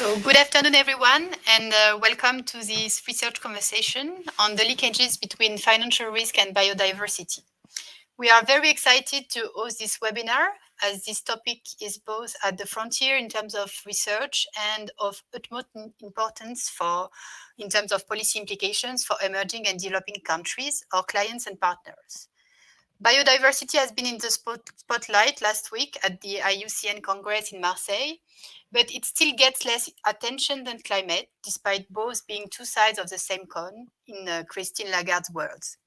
So good afternoon, everyone, and welcome to this research conversation on the linkages between financial risk and biodiversity. We are very excited to host this webinar, as this topic is both at the frontier in terms of research and of utmost importance in terms of policy implications for emerging and developing countries, our clients and partners. Biodiversity has been in the spotlight last week at the IUCN Congress in Marseille, but it still gets less attention than climate, despite both being two sides of the same coin, in Christine Lagarde's words.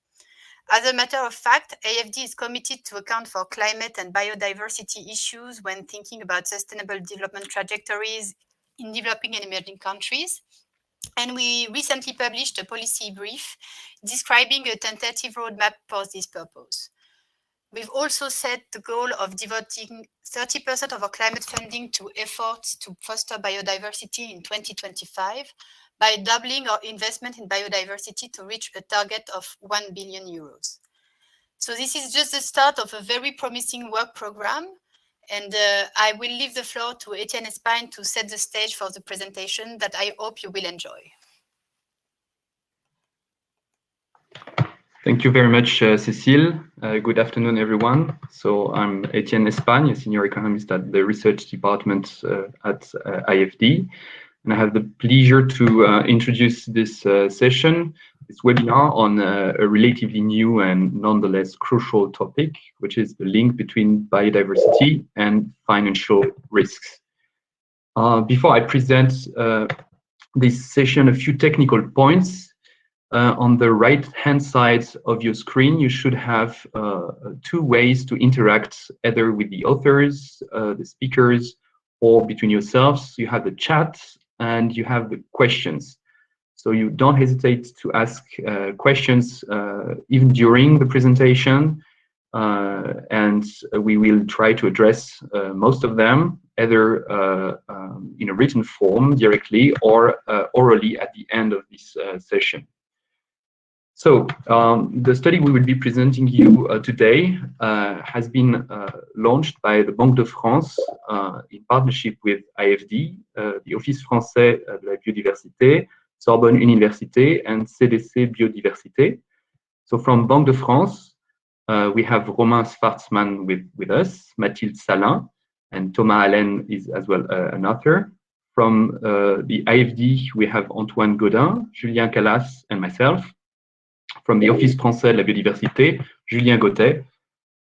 As a matter of fact, AFD is committed to account for climate and biodiversity issues when thinking about sustainable development trajectories in developing and emerging countries. And we recently published a policy brief describing a tentative roadmap for this purpose. We've also set the goal of devoting 30% of our climate funding to efforts to foster biodiversity in 2025 by doubling our investment in biodiversity to reach a target of 1 billion euros. So this is just the start of a very promising work program. And I will leave the floor to Etienne Espagne to set the stage for the presentation that I hope you will enjoy. Thank you very much, Cécile. Good afternoon, everyone. So I'm Etienne Espagne, a senior economist at the research department at IFD. And I have the pleasure to introduce this session, this webinar on a relatively new and nonetheless crucial topic, which is the link between biodiversity and financial risks. Before I present this session, a few technical points. On the right-hand side of your screen, you should have two ways to interact, either with the authors, the speakers, or between yourselves. You have the chat and you have the questions. So you don't hesitate to ask questions even during the presentation, and we will try to address most of them, either in a written form directly or orally at the end of this session. So the study we will be presenting you today has been launched by the Banque de France in partnership with IFD, the Office Français de la Biodiversité, Sorbonne Université, and CDC Biodiversité. So from Banque de France, we have Romain Schwarzmann with us, Mathilde Salin, and Thomas Allen is as well an author. From the IFD, we have Antoine Gaudin, Julien Callas, and myself. From the Office Français de la Biodiversité, Julien Gauthet.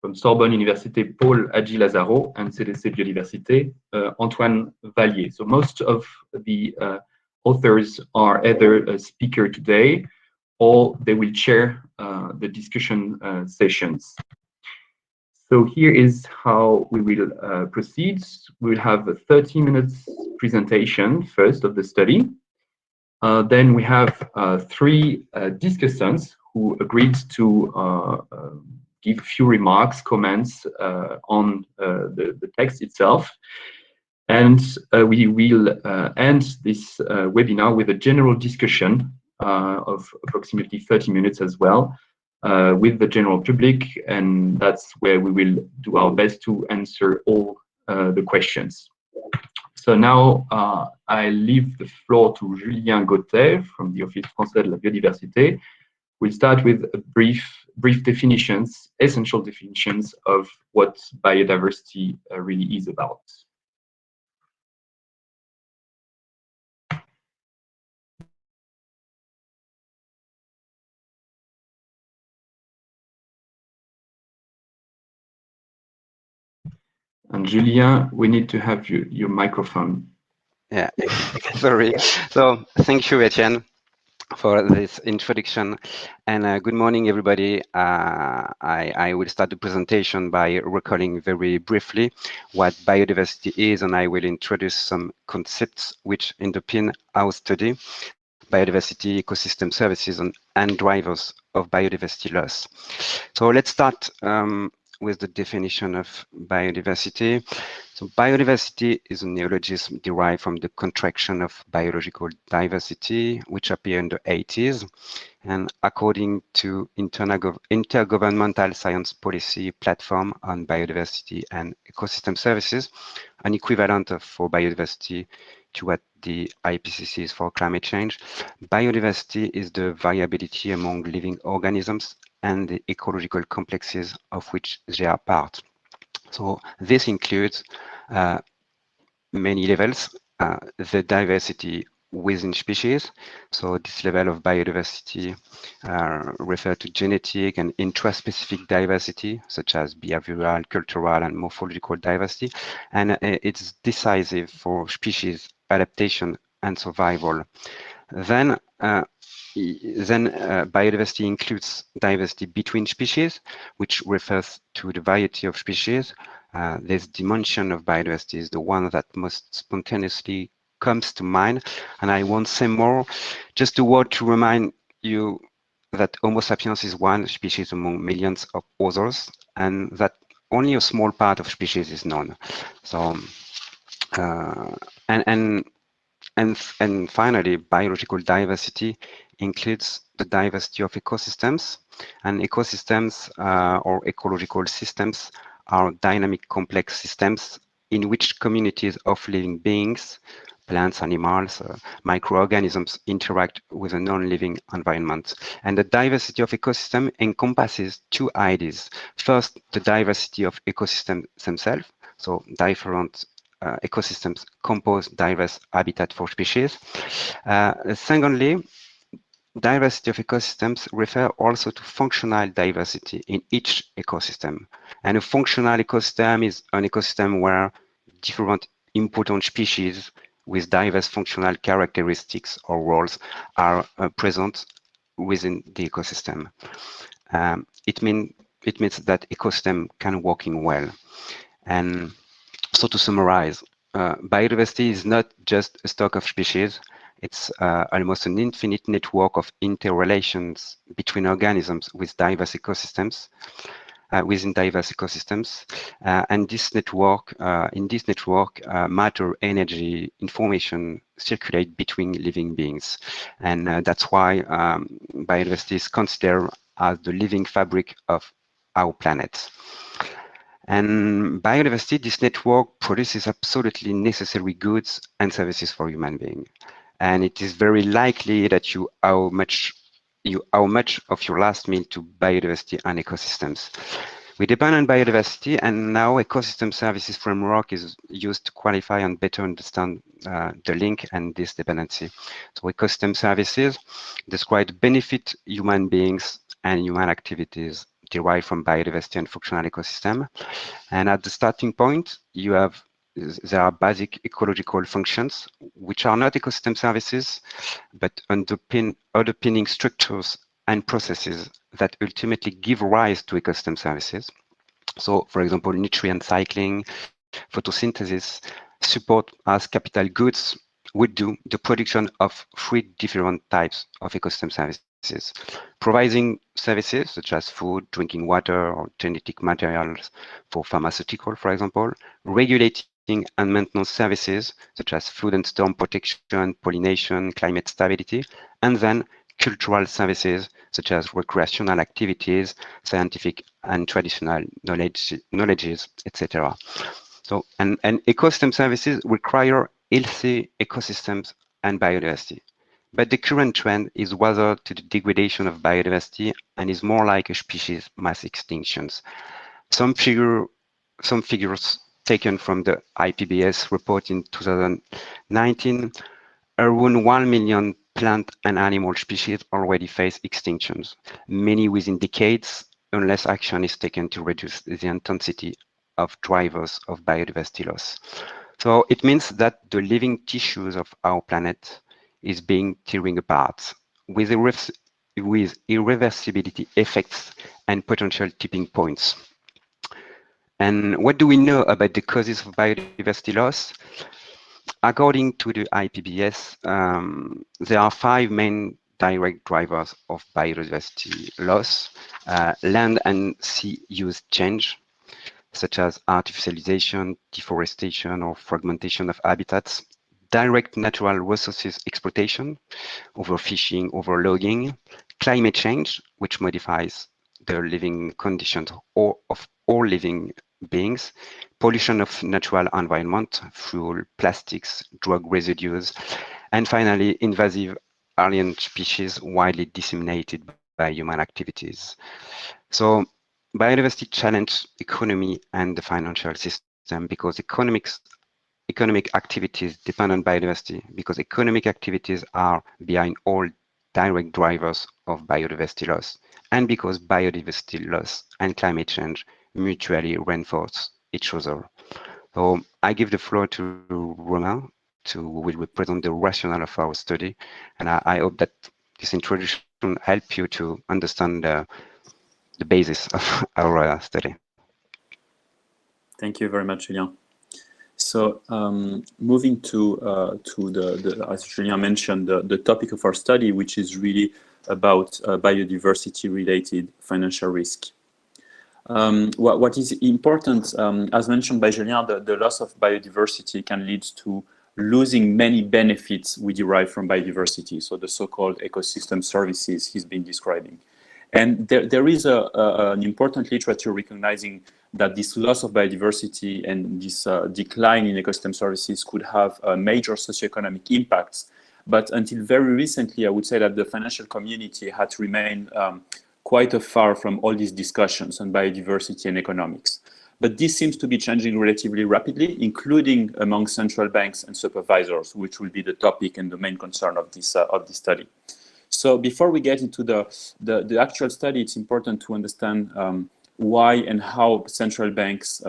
From Sorbonne Université, Paul Hadji-Lazaro, and CDC Biodiversité, Antoine Vallier. So most of the authors are either a speaker today or they will chair the discussion sessions. So here is how we will proceed. We'll have a 30 minutes presentation first of the study. Then we have three discussants who agreed to give a few remarks, comments on the text itself. And we will end this webinar with a general discussion of approximately 30 minutes as well with the general public. And that's where we will do our best to answer all the questions. So now I leave the floor to Julien Gauthet from the Office Français de la Biodiversité. We'll start with a brief definitions, essential definitions of what biodiversity really is about. And Julien, we need to have your microphone. Yeah, sorry. So thank you, Etienne, for this introduction. And good morning, everybody. I will start the presentation by recalling very briefly what biodiversity is, and I will introduce some concepts which underpin our study, biodiversity, ecosystem services, and drivers of biodiversity loss. So let's start with the definition of biodiversity. So biodiversity is a neologism derived from the contraction of biological diversity, which appeared in the 80s. And according to Intergovernmental Science Policy Platform on Biodiversity and Ecosystem Services, an equivalent for biodiversity to what the IPCC is for climate change. Biodiversity is the variability among living organisms and the ecological complexes of which they are part. So this includes many levels, the diversity within species. So this level of biodiversity refers to genetic and intraspecific diversity, such as behavioral, cultural, and morphological diversity. And it's decisive for species adaptation and survival. Then biodiversity includes diversity between species, which refers to the variety of species. This dimension of biodiversity is the one that most spontaneously comes to mind, and I won't say more. Just a word to remind you that Homo sapiens is one species among millions of others, and that only a small part of species is known. So, and finally, biological diversity includes the diversity of ecosystems, and ecosystems or ecological systems are dynamic, complex systems in which communities of living beings, plants, animals, microorganisms interact with a non-living environment. And the diversity of ecosystem encompasses two ideas. First, the diversity of ecosystems themselves, so different ecosystems compose diverse habitat for species. Secondly, diversity of ecosystems refer also to functional diversity in each ecosystem. And a functional ecosystem is an ecosystem where different important species with diverse functional characteristics or roles are present within the ecosystem. It means that ecosystem can working well. And so to summarize, biodiversity is not just a stock of species. It's almost an infinite network of interrelations between organisms with diverse ecosystems, within diverse ecosystems. And this network, in this network, matter, energy, information circulate between living beings. And that's why biodiversity is considered as the living fabric of our planet. And biodiversity, this network produces absolutely necessary goods and services for human beings. And it is very likely that you owe much of your last meal to biodiversity and ecosystems. We depend on biodiversity, and now ecosystem services framework is used to qualify and better understand the link and this dependency. So ecosystem services describe benefit human beings and human activities derived from biodiversity and functional ecosystem. And at the starting point, there are basic ecological functions, which are not ecosystem services, but underpinning structures and processes that ultimately give rise to ecosystem services. So, for example, nutrient cycling, photosynthesis, support as capital goods would do the production of 3 different types of ecosystem services. Providing services such as food, drinking water, or genetic materials for pharmaceutical, for example. Regulating and maintenance services such as food and storm protection, pollination, climate stability. And then cultural services such as recreational activities, scientific and traditional knowledges, etc. So, and ecosystem services require healthy ecosystems and biodiversity. But the current trend is rather to the degradation of biodiversity and is more like a species mass extinctions. Some figures taken from the IPBES report in 2019, around 1 million plant and animal species already face extinctions, many within decades, unless action is taken to reduce the intensity of drivers of biodiversity loss. So it means that the living tissues of our planet is being tearing apart with irreversibility effects and potential tipping points. And what do we know about the causes of biodiversity loss? According to the IPBES, there are 5 main direct drivers of biodiversity loss: land and sea use change, such as artificialization, deforestation, or fragmentation of habitats; direct natural resources exploitation, overfishing, overlogging; climate change, which modifies the living conditions of all living beings, pollution of natural environment, fuel, plastics, drug residues, and finally, invasive alien species widely disseminated by human activities. So biodiversity challenge economy and the financial system because economic activities depend on biodiversity because economic activities are behind all direct drivers of biodiversity loss and because biodiversity loss and climate change mutually reinforce each other. So I give the floor to Romain who will represent the rationale of our study, and I hope that this introduction help you to understand the basis of our study. Thank you very much, Julien. So moving to the as Julien mentioned, the topic of our study, which is really about biodiversity-related financial risk. What is important, as mentioned by Julien, the loss of biodiversity can lead to losing many benefits we derive from biodiversity, so the so-called ecosystem services he's been describing. And there is an important literature recognizing that this loss of biodiversity and this decline in ecosystem services could have major socioeconomic impacts. But until very recently, I would say that the financial community had remained quite afar from all these discussions on biodiversity and economics. But this seems to be changing relatively rapidly, including among central banks and supervisors, which will be the topic and the main concern of this study. So before we get into the actual study, it's important to understand why and how central banks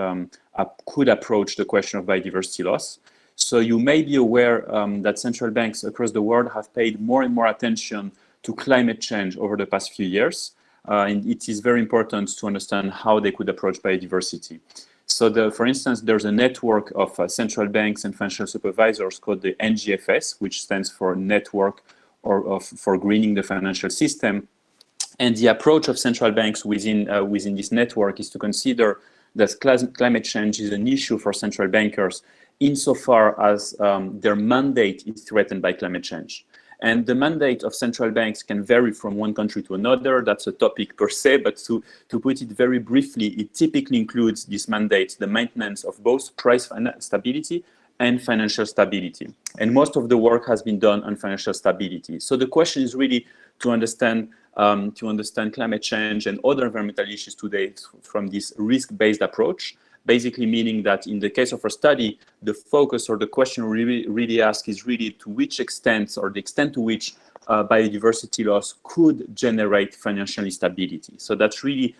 could approach the question of biodiversity loss. So you may be aware that central banks across the world have paid more and more attention to climate change over the past few years. And it is very important to understand how they could approach biodiversity. So for instance, there's a network of central banks and financial supervisors called the NGFS, which stands for Network for Greening the Financial System. And the approach of central banks within this network is to consider that climate change is an issue for central bankers insofar as their mandate is threatened by climate change. And the mandate of central banks can vary from one country to another. That's a topic per se, but to put it very briefly, it typically includes this mandate, the maintenance of both price stability and financial stability. And most of the work has been done on financial stability. So the question is really to understand climate change and other environmental issues today from this risk-based approach, basically meaning that in the case of our study, the focus or the question we really ask is really to which extent or the extent to which biodiversity loss could generate financial instability. So that really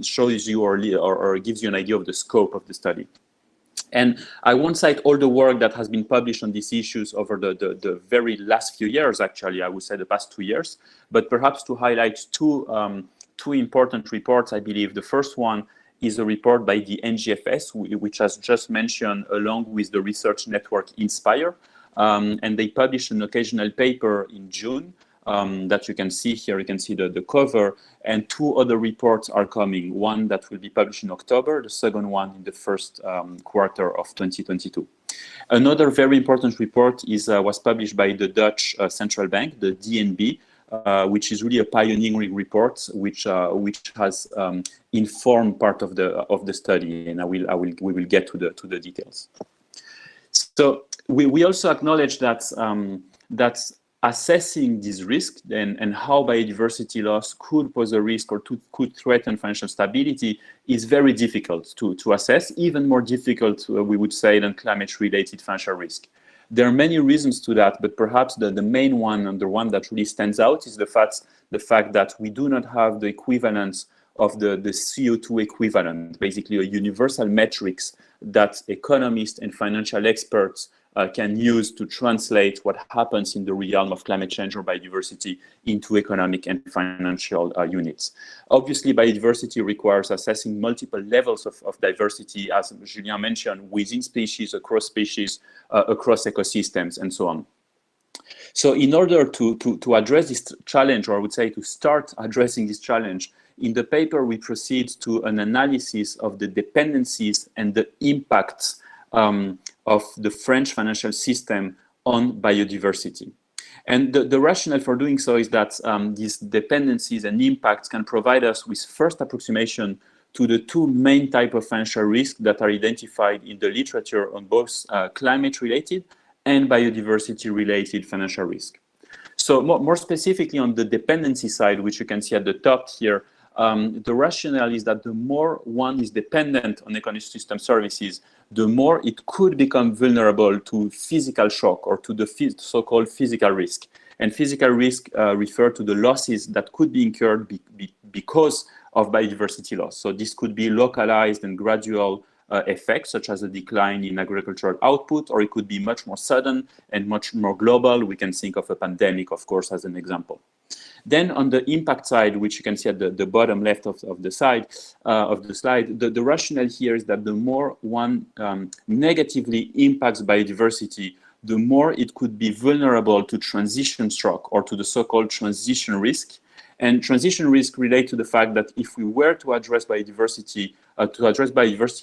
shows you or gives you an idea of the scope of the study. And I won't cite all the work that has been published on these issues over the very last few years, actually, I would say the past 2 years, but perhaps to highlight two important reports, I believe. The first one is a report by the NGFS, which was just mentioned along with the research network Inspire. And they published an occasional paper in June that you can see here. You can see the cover, and two other reports are coming. One that will be published in October, the second one in the first quarter of 2022. Another very important report was published by the Dutch central bank, the DNB, which is really a pioneering report, which has informed part of the study, and we will get to the details. So we also acknowledge that assessing this risk and how biodiversity loss could pose a risk or could threaten financial stability is very difficult to assess, even more difficult, we would say, than climate-related financial risk. There are many reasons to that, but perhaps the main one and the one that really stands out is the fact that we do not have the equivalence of the CO2 equivalent, basically a universal metrics that economists and financial experts can use to translate what happens in the realm of climate change or biodiversity into economic and financial units. Obviously, biodiversity requires assessing multiple levels of diversity, as Julien mentioned, within species, across ecosystems, and so on. So in order to address this challenge, or I would say to start addressing this challenge, in the paper we proceed to an analysis of the dependencies and the impacts of the French financial system on biodiversity. And the rationale for doing so is that these dependencies and impacts can provide us with first approximation to the two main types of financial risks that are identified in the literature on both climate-related and biodiversity-related financial risk. So more specifically on the dependency side, which you can see at the top here, the rationale is that the more one is dependent on ecosystem services, the more it could become vulnerable to physical shock or to the so-called physical risk. And physical risk refer to the losses that could be incurred because of biodiversity loss. So this could be localized and gradual effects, such as a decline in agricultural output, or it could be much more sudden and much more global. We can think of a pandemic, of course, as an example. Then on the impact side, which you can see at the bottom left of the slide, the rationale here is that the more one negatively impacts biodiversity, the more it could be vulnerable to transition shock or to the so-called transition risk. And transition risk relate to the fact that if we were to address biodiversity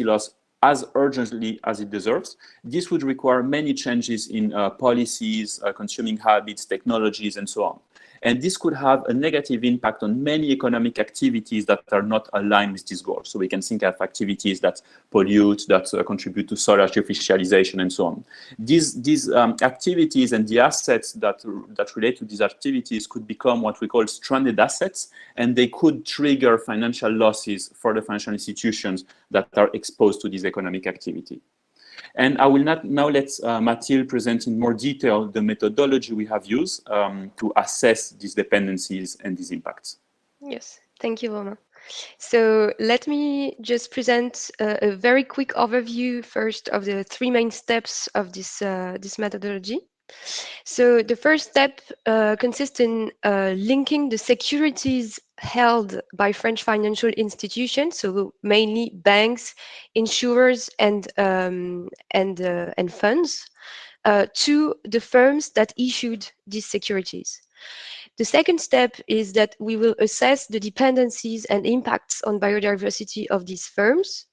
loss as urgently as it deserves, this would require many changes in policies, consuming habits, technologies, and so on. And this could have a negative impact on many economic activities that are not aligned with this goal. So we can think of activities that pollute, that contribute to soil artificialization, and so on. These activities and the assets that relate to these activities could become what we call stranded assets, and they could trigger financial losses for the financial institutions that are exposed to this economic activity. And I will now let Mathilde present in more detail the methodology we have used to assess these dependencies and these impacts. Yes, thank you, Romain. So let me just present a very quick overview first of the three main steps of this methodology. So the first step consists in linking the securities held by French financial institutions, so mainly banks, insurers, and funds, to the firms that issued these securities. The second step is that we will assess the dependencies and impacts on biodiversity of these firms.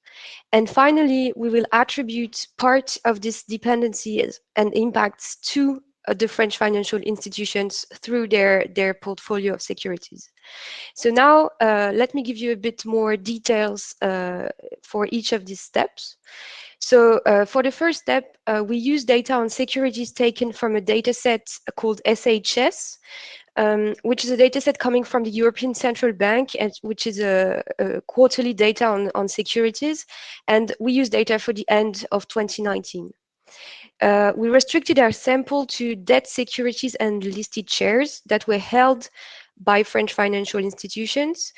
And finally, we will attribute part of these dependencies and impacts to the French financial institutions through their portfolio of securities. So now let me give you a bit more details for each of these steps. So for the first step, we use data on securities taken from a data set called SHS, which is a data set coming from the European Central Bank, and which is a quarterly data on securities. And we use data for the end of 2019. We restricted our sample to debt securities and listed shares that were held by French financial institutions,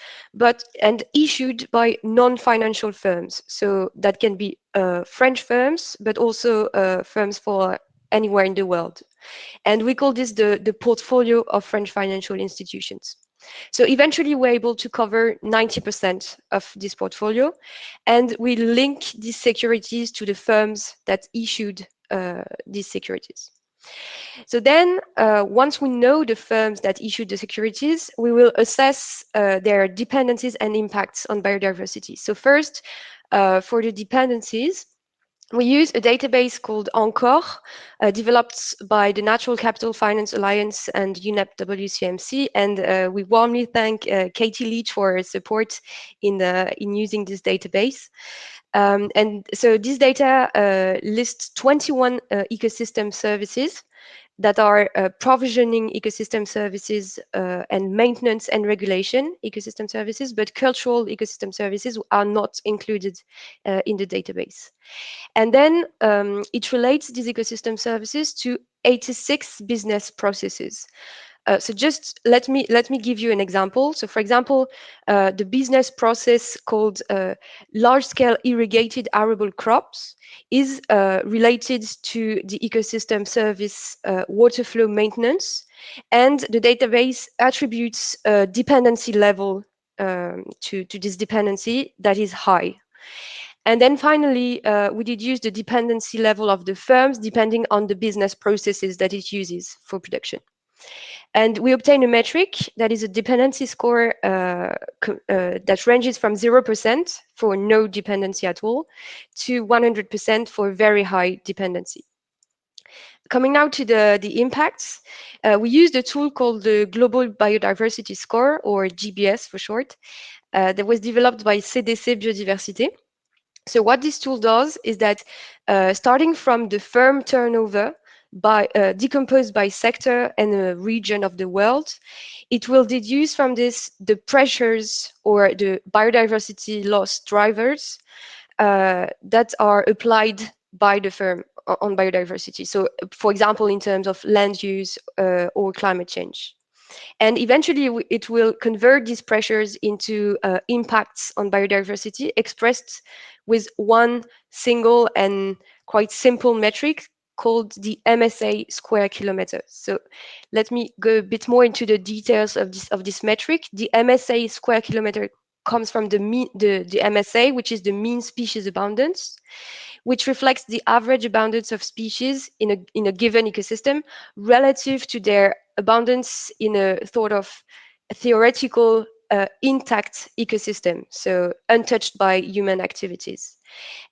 and issued by non-financial firms. So that can be French firms, but also firms for anywhere in the world. And we call this the portfolio of French financial institutions. So eventually we're able to cover 90% of this portfolio, and we link these securities to the firms that issued these securities. So then, once we know the firms that issued the securities, we will assess their dependencies and impacts on biodiversity. So first, for the dependencies, we use a database called Encore, developed by the Natural Capital Finance Alliance and UNEP WCMC, and we warmly thank Katie Leach for her support in using this database. And so this data lists 21 ecosystem services that are provisioning ecosystem services and maintenance and regulation ecosystem services, but cultural ecosystem services are not included in the database. And then it relates these ecosystem services to 86 business processes. So just let me give you an example. So for example, the business process called large-scale irrigated arable crops is related to the ecosystem service water flow maintenance, and the database attributes a dependency level to this dependency that is high. And then finally, we did use the dependency level of the firms depending on the business processes that it uses for production. And we obtain a metric that is a dependency score that ranges from 0% for no dependency at all to 100% for very high dependency. Coming now to the impacts, we used a tool called the Global Biodiversity Score, or GBS for short. that was developed by CDC Biodiversité. So what this tool does is that starting from the firm turnover by decomposed by sector and a region of the world, it will deduce from this the pressures or the biodiversity loss drivers that are applied by the firm on biodiversity. So, for example, in terms of land use or climate change. And eventually, it will convert these pressures into impacts on biodiversity expressed with one single and quite simple metric called the MSA square kilometer. So let me go a bit more into the details of this metric. The MSA square kilometer comes from the MSA, which is the mean species abundance, which reflects the average abundance of species in a given ecosystem relative to their abundance in a sort of theoretical intact ecosystem, so untouched by human activities.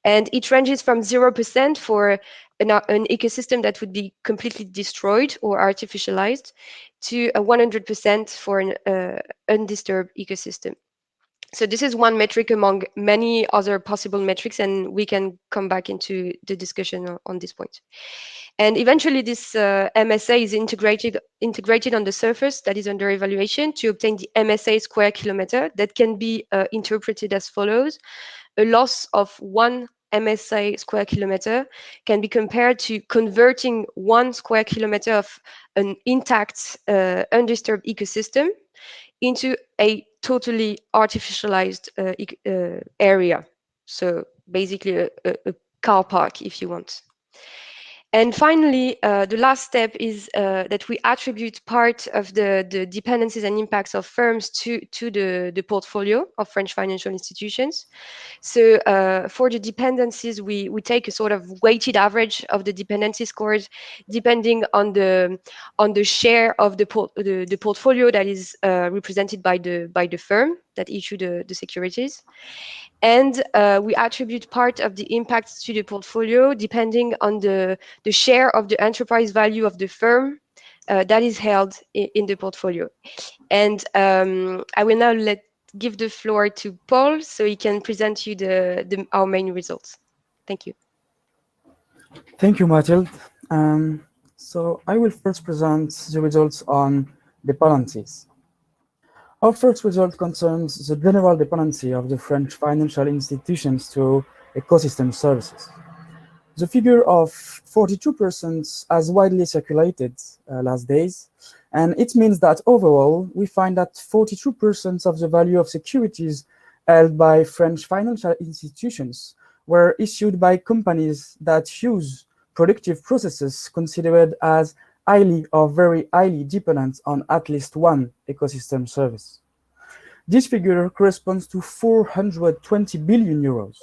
And it ranges from 0% for an ecosystem that would be completely destroyed or artificialized to 100% for an undisturbed ecosystem. So this is one metric among many other possible metrics, and we can come back into the discussion on this point. And eventually, this MSA is integrated on the surface that is under evaluation to obtain the MSA square kilometer that can be interpreted as follows. A loss of 1 MSA square kilometer can be compared to converting 1 square kilometer of an intact, undisturbed ecosystem into a totally artificialized area. So basically a car park, if you want. And finally, the last step is that we attribute part of the dependencies and impacts of firms to the portfolio of French financial institutions. So for the dependencies, we take a sort of weighted average of the dependency scores depending on the share of the portfolio that is represented by the firm that issued the securities. And we attribute part of the impacts to the portfolio depending on the share of the enterprise value of the firm that is held in the portfolio. And I will now give the floor to Paul so he can present you our main results. Thank you. Thank you, Mathilde. So I will first present the results on dependencies. Our first result concerns the general dependency of the French financial institutions to ecosystem services. The figure of 42% has widely circulated last days, and it means that overall, we find that 42% of the value of securities held by French financial institutions were issued by companies that use productive processes considered as highly or very highly dependent on at least one ecosystem service. This figure corresponds to 420 billion euros.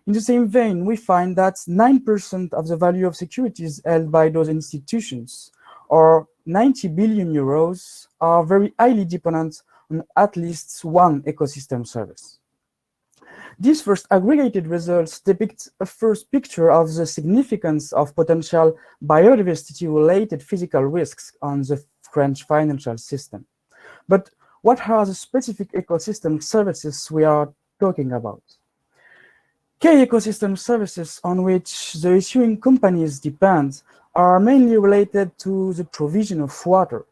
In the same vein, we find that 9% of the value of securities held by those institutions, or 90 billion euros, are very highly dependent on at least one ecosystem service. These first aggregated results depict a first picture of the significance of potential biodiversity-related physical risks on the French financial system. But what are the specific ecosystem services we are talking about? Key ecosystem services on which the issuing companies depend are mainly related to the provision of water.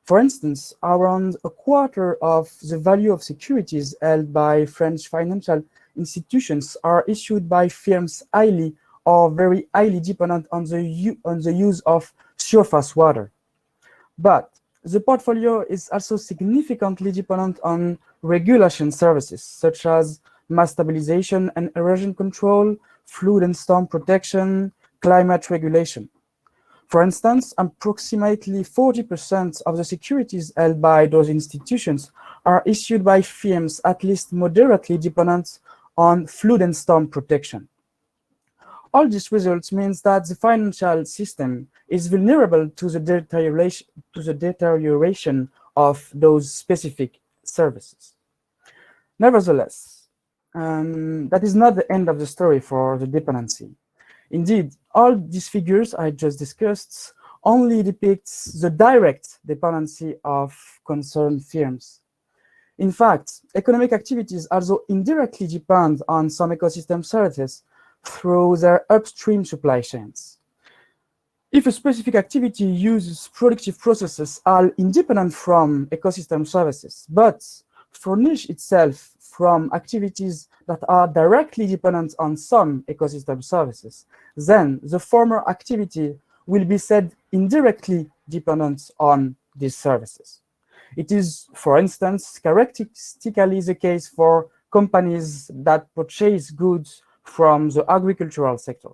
For instance, around a quarter of the value of securities held by French financial institutions are issued by firms highly or very highly dependent on the use of surface water. But the portfolio is also significantly dependent on regulation services, such as mass stabilization and erosion control, flood and storm protection, climate regulation. For instance, approximately 40% of the securities held by those institutions are issued by firms at least moderately dependent on flood and storm protection. All these results means that the financial system is vulnerable to the deterioration of those specific services. Nevertheless, that is not the end of the story for the dependency. Indeed, all these figures I just discussed only depicts the direct dependency of concerned firms. In fact, economic activities also indirectly depend on some ecosystem services through their upstream supply chains. If a specific activity uses productive processes are independent from ecosystem services, but furnish itself from activities that are directly dependent on some ecosystem services, then the former activity will be said indirectly dependent on these services. It is, for instance, characteristically the case for companies that purchase goods from the agricultural sector.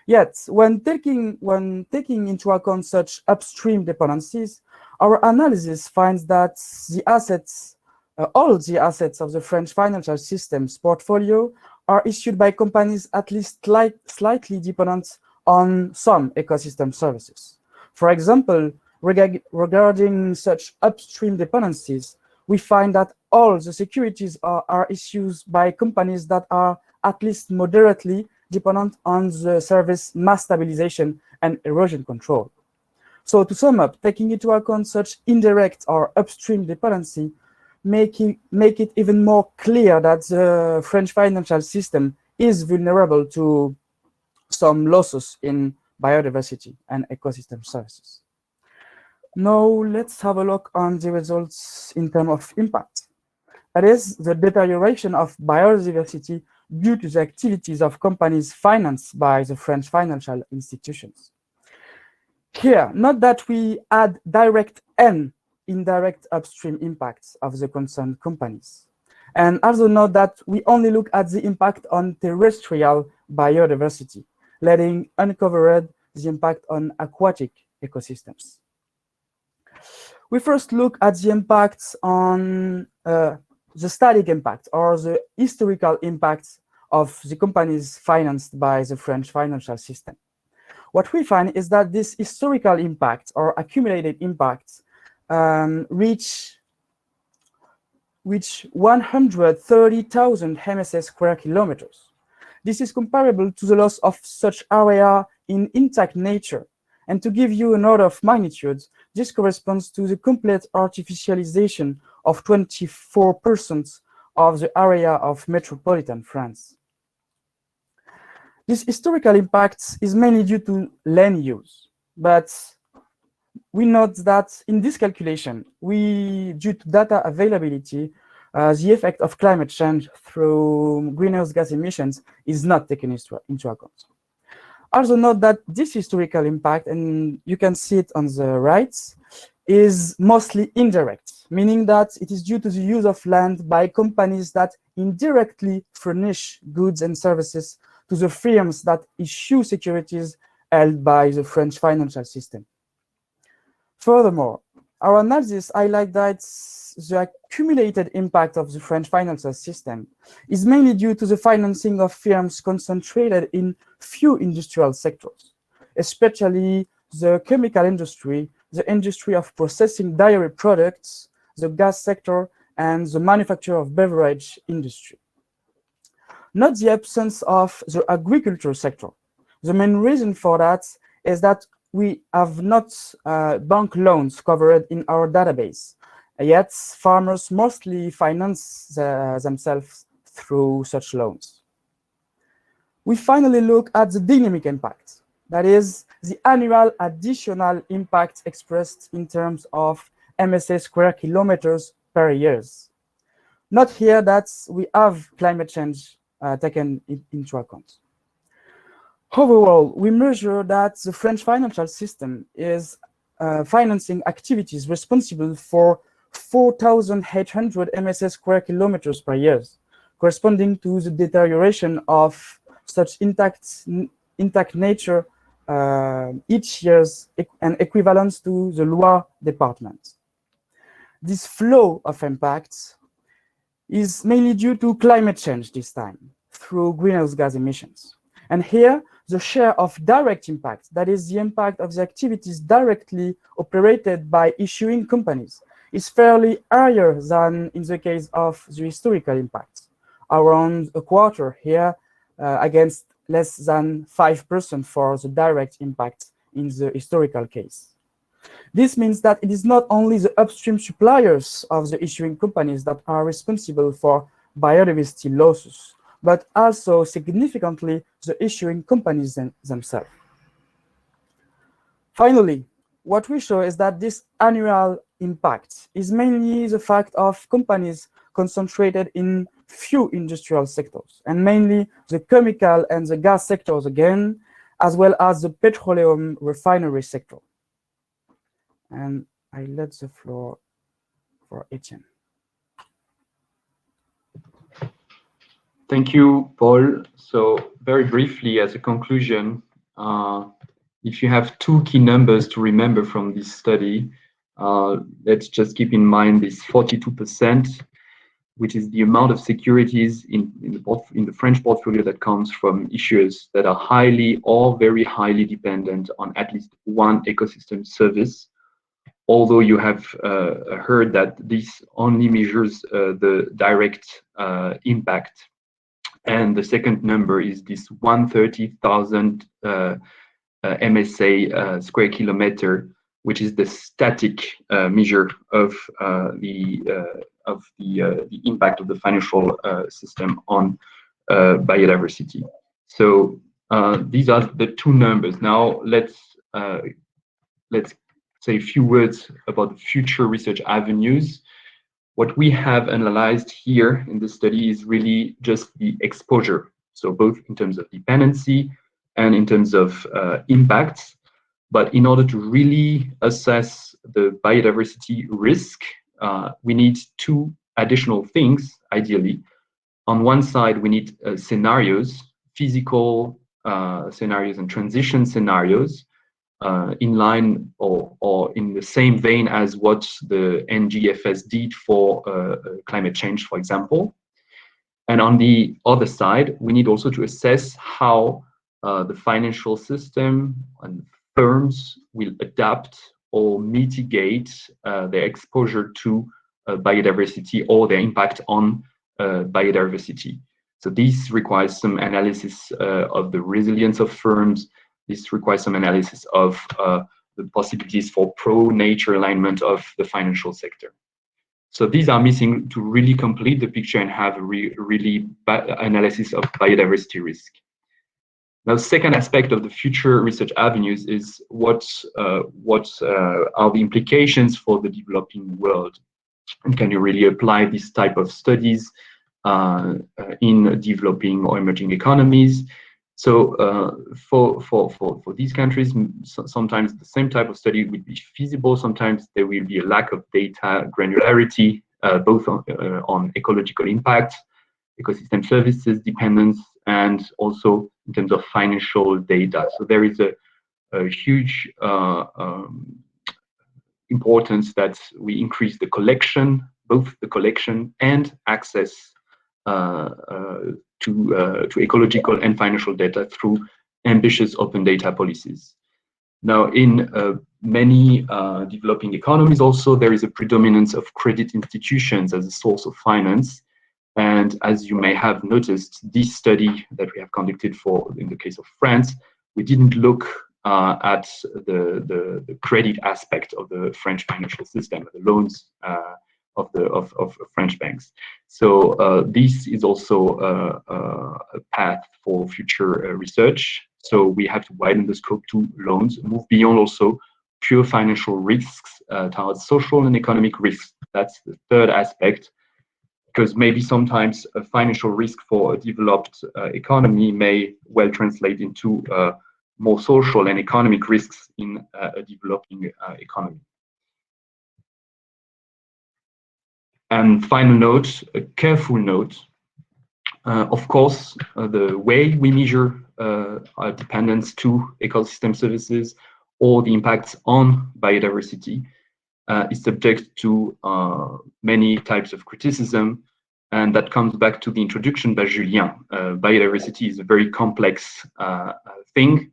Yet, when taking into account such upstream dependencies, our analysis finds that the assets, all the assets of the French financial system's portfolio are issued by companies at least slightly dependent on some ecosystem services. For example, regarding such upstream dependencies, we find that all the securities are issued by companies that are at least moderately dependent on the service mass stabilization and erosion control. So to sum up, taking into account such indirect or upstream dependency, make it even more clear that the French financial system is vulnerable to some losses in biodiversity and ecosystem services. Now let's have a look on the results in terms of impact. That is the deterioration of biodiversity due to the activities of companies financed by the French financial institutions. Here, not that we add direct and indirect upstream impacts of the concerned companies, and also note that we only look at the impact on terrestrial biodiversity, letting uncovered the impact on aquatic ecosystems. We first look at the impacts on the static impact or the historical impacts of the companies financed by the French financial system. What we find is that this historical impact or accumulated impacts reach 130,000 MSS square kilometers. This is comparable to the loss of such area in intact nature. And to give you an order of magnitude, this corresponds to the complete artificialization of 24% of the area of metropolitan France. This historical impact is mainly due to land use, but we note that in this calculation, due to data availability, the effect of climate change through greenhouse gas emissions is not taken into account. Also note that this historical impact, and you can see it on the right, is mostly indirect, meaning that it is due to the use of land by companies that indirectly furnish goods and services to the firms that issue securities held by the French financial system. Furthermore, our analysis highlights that the accumulated impact of the French financial system is mainly due to the financing of firms concentrated in few industrial sectors, especially the chemical industry, the industry of processing dairy products, the gas sector, and the manufacture of beverage industry. Not the absence of the agriculture sector. The main reason for that is that we have not bank loans covered in our database. Yet farmers mostly finance themselves through such loans. We finally look at the dynamic impact. That is the annual additional impact expressed in terms of MSA square kilometers per year. Not here that we have climate change taken into account. Overall, we measure that the French financial system is financing activities responsible for 4,800 MSS square kilometers per year, corresponding to the deterioration of such intact nature each year and equivalent to the Loire department. This flow of impacts is mainly due to climate change this time, through greenhouse gas emissions. And here, the share of direct impact, that is the impact of the activities directly operated by issuing companies, is fairly higher than in the case of the historical impact, around a quarter here against less than 5% for the direct impact in the historical case. This means that it is not only the upstream suppliers of the issuing companies that are responsible for biodiversity losses, but also significantly the issuing companies themselves. Finally, what we show is that this annual impact is mainly the fact of companies concentrated in few industrial sectors, and mainly the chemical and the gas sectors again, as well as the petroleum refinery sector. And I let the floor for Etienne. Thank you, Paul. So very briefly, as a conclusion, if you have two key numbers to remember from this study, let's just keep in mind this 42%, which is the amount of securities in the French portfolio that comes from issuers that are highly or very highly dependent on at least one ecosystem service. Although you have heard that this only measures the direct impact. And the second number is this 130,000 MSA square kilometer, which is the static measure of the impact of the financial system on biodiversity. So these are the two numbers. Now let's say a few words about the future research avenues. What we have analyzed here in the study is really just the exposure. So both in terms of dependency and in terms of impacts. But in order to really assess the biodiversity risk, we need two additional things, ideally. On one side, we need scenarios, physical scenarios and transition scenarios, in line or in the same vein as what the NGFS did for climate change, for example. And on the other side, we need also to assess how the financial system and firms will adapt or mitigate their exposure to biodiversity or their impact on biodiversity. So this requires some analysis of the resilience of firms. This requires some analysis of the possibilities for pro-nature alignment of the financial sector. So these are missing to really complete the picture and have a really analysis of biodiversity risk. Now, the second aspect of the future research avenues is what are the implications for the developing world? And can you really apply this type of studies in developing or emerging economies? So for these countries, sometimes the same type of study would be feasible. Sometimes there will be a lack of data granularity, both on ecological impact, ecosystem services dependence, and also in terms of financial data. So there is a huge importance that we increase the collection, both the collection and access to ecological and financial data through ambitious open data policies. Now, in many developing economies also, there is a predominance of credit institutions as a source of finance. And as you may have noticed, this study that we have conducted in the case of France, we didn't look at the credit aspect of the French financial system, the loans of French banks. So this is also a path for future research. So we have to widen the scope to loans, move beyond also pure financial risks towards social and economic risks. That's the third aspect, because maybe sometimes a financial risk for a developed economy may well translate into more social and economic risks in a developing economy. And final note, a careful note, of course, the way we measure our dependence to ecosystem services or the impacts on biodiversity is subject to many types of criticism, and that comes back to the introduction by Julien. Biodiversity is a very complex thing.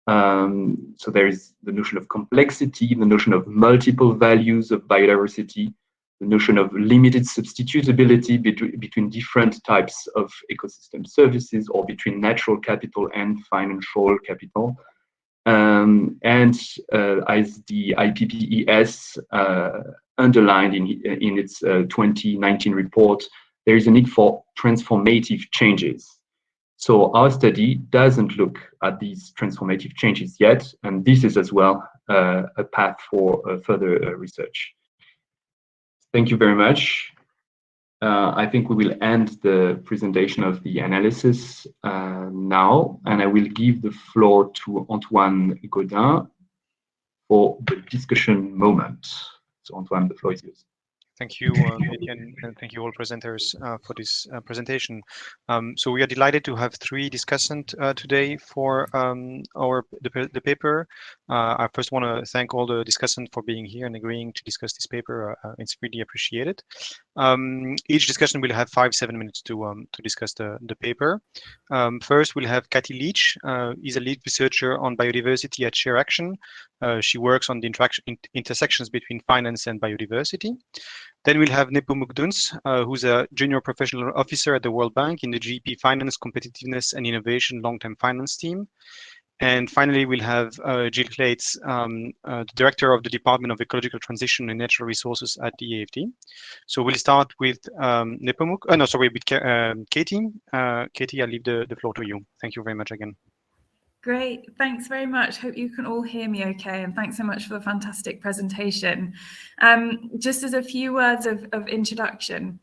So there is the notion of complexity, the notion of multiple values of biodiversity, the notion of limited substitutability between different types of ecosystem services or between natural capital and financial capital. And as the IPPES underlined in its 2019 report, there is a need for transformative changes. So our study doesn't look at these transformative changes yet, and this is as well a path for further research. Thank you very much. I think we will end the presentation of the analysis now, and I will give the floor to Antoine Gaudin for the discussion moment. So Antoine, the floor is yours. Thank you, Etienne, and thank you all presenters for this presentation. So we are delighted to have three discussants today for the paper. I first want to thank all the discussants for being here and agreeing to discuss this paper. It's really appreciated. Each discussion will have 5-7 minutes to discuss the paper. First, we'll have Kathy Leach. Is a lead researcher on biodiversity at Share Action. She works on the intersections between finance and biodiversity. Then we'll have Nepal Mooc, who's a junior professional officer at the World Bank in the GP Finance, Competitiveness and Innovation Long-Term Finance team. And finally, we'll have Jill Clates, the director of the Department of Ecological Transition and Natural Resources at the AFD. So we'll start with Nepal Mooc. With Katie. Katie, I'll leave the floor to you. Thank you very much again. Great, thanks very much. Hope you can all hear me okay, and thanks so much for the fantastic presentation. Just as a few words of introduction.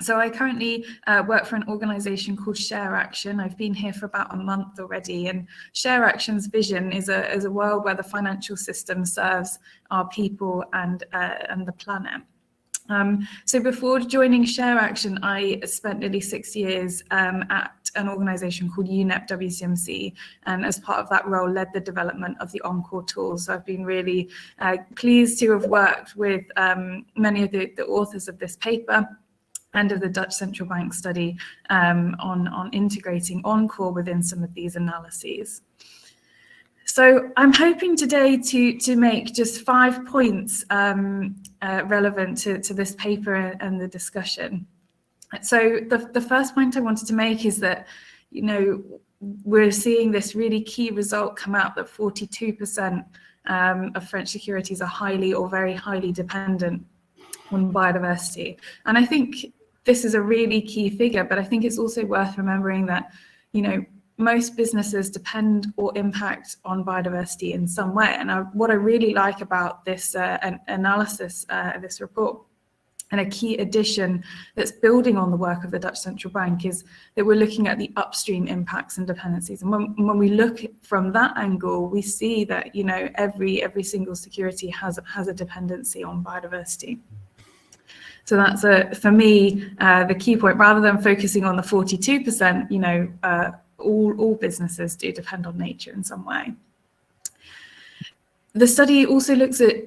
So I currently work for an organisation called Share Action. I've been here for about a month already, and Share Action's vision is a world where the financial system serves our people and the planet. So before joining Share Action, I spent nearly 6 years at an organisation called UNEP WCMC, and as part of that role led the development of the Encore tool. So I've been really pleased to have worked with many of the authors of this paper and of the Dutch Central Bank study on integrating Encore within some of these analyses. So I'm hoping today to make just 5 points relevant to this paper and the discussion. So the first point I wanted to make is that, you know, we're seeing this really key result come out that 42% of French securities are highly or very highly dependent on biodiversity. And I think this is a really key figure, but I think it's also worth remembering that, you know, most businesses depend or impact on biodiversity in some way. And what I really like about this analysis, this report, and a key addition that's building on the work of the Dutch Central Bank is that we're looking at the upstream impacts and dependencies. And when we look from that angle, we see that, you know, every single security has a dependency on biodiversity. So that's for me, the key point. Rather than focusing on the 42%, you know, all businesses do depend on nature in some way. The study also looks at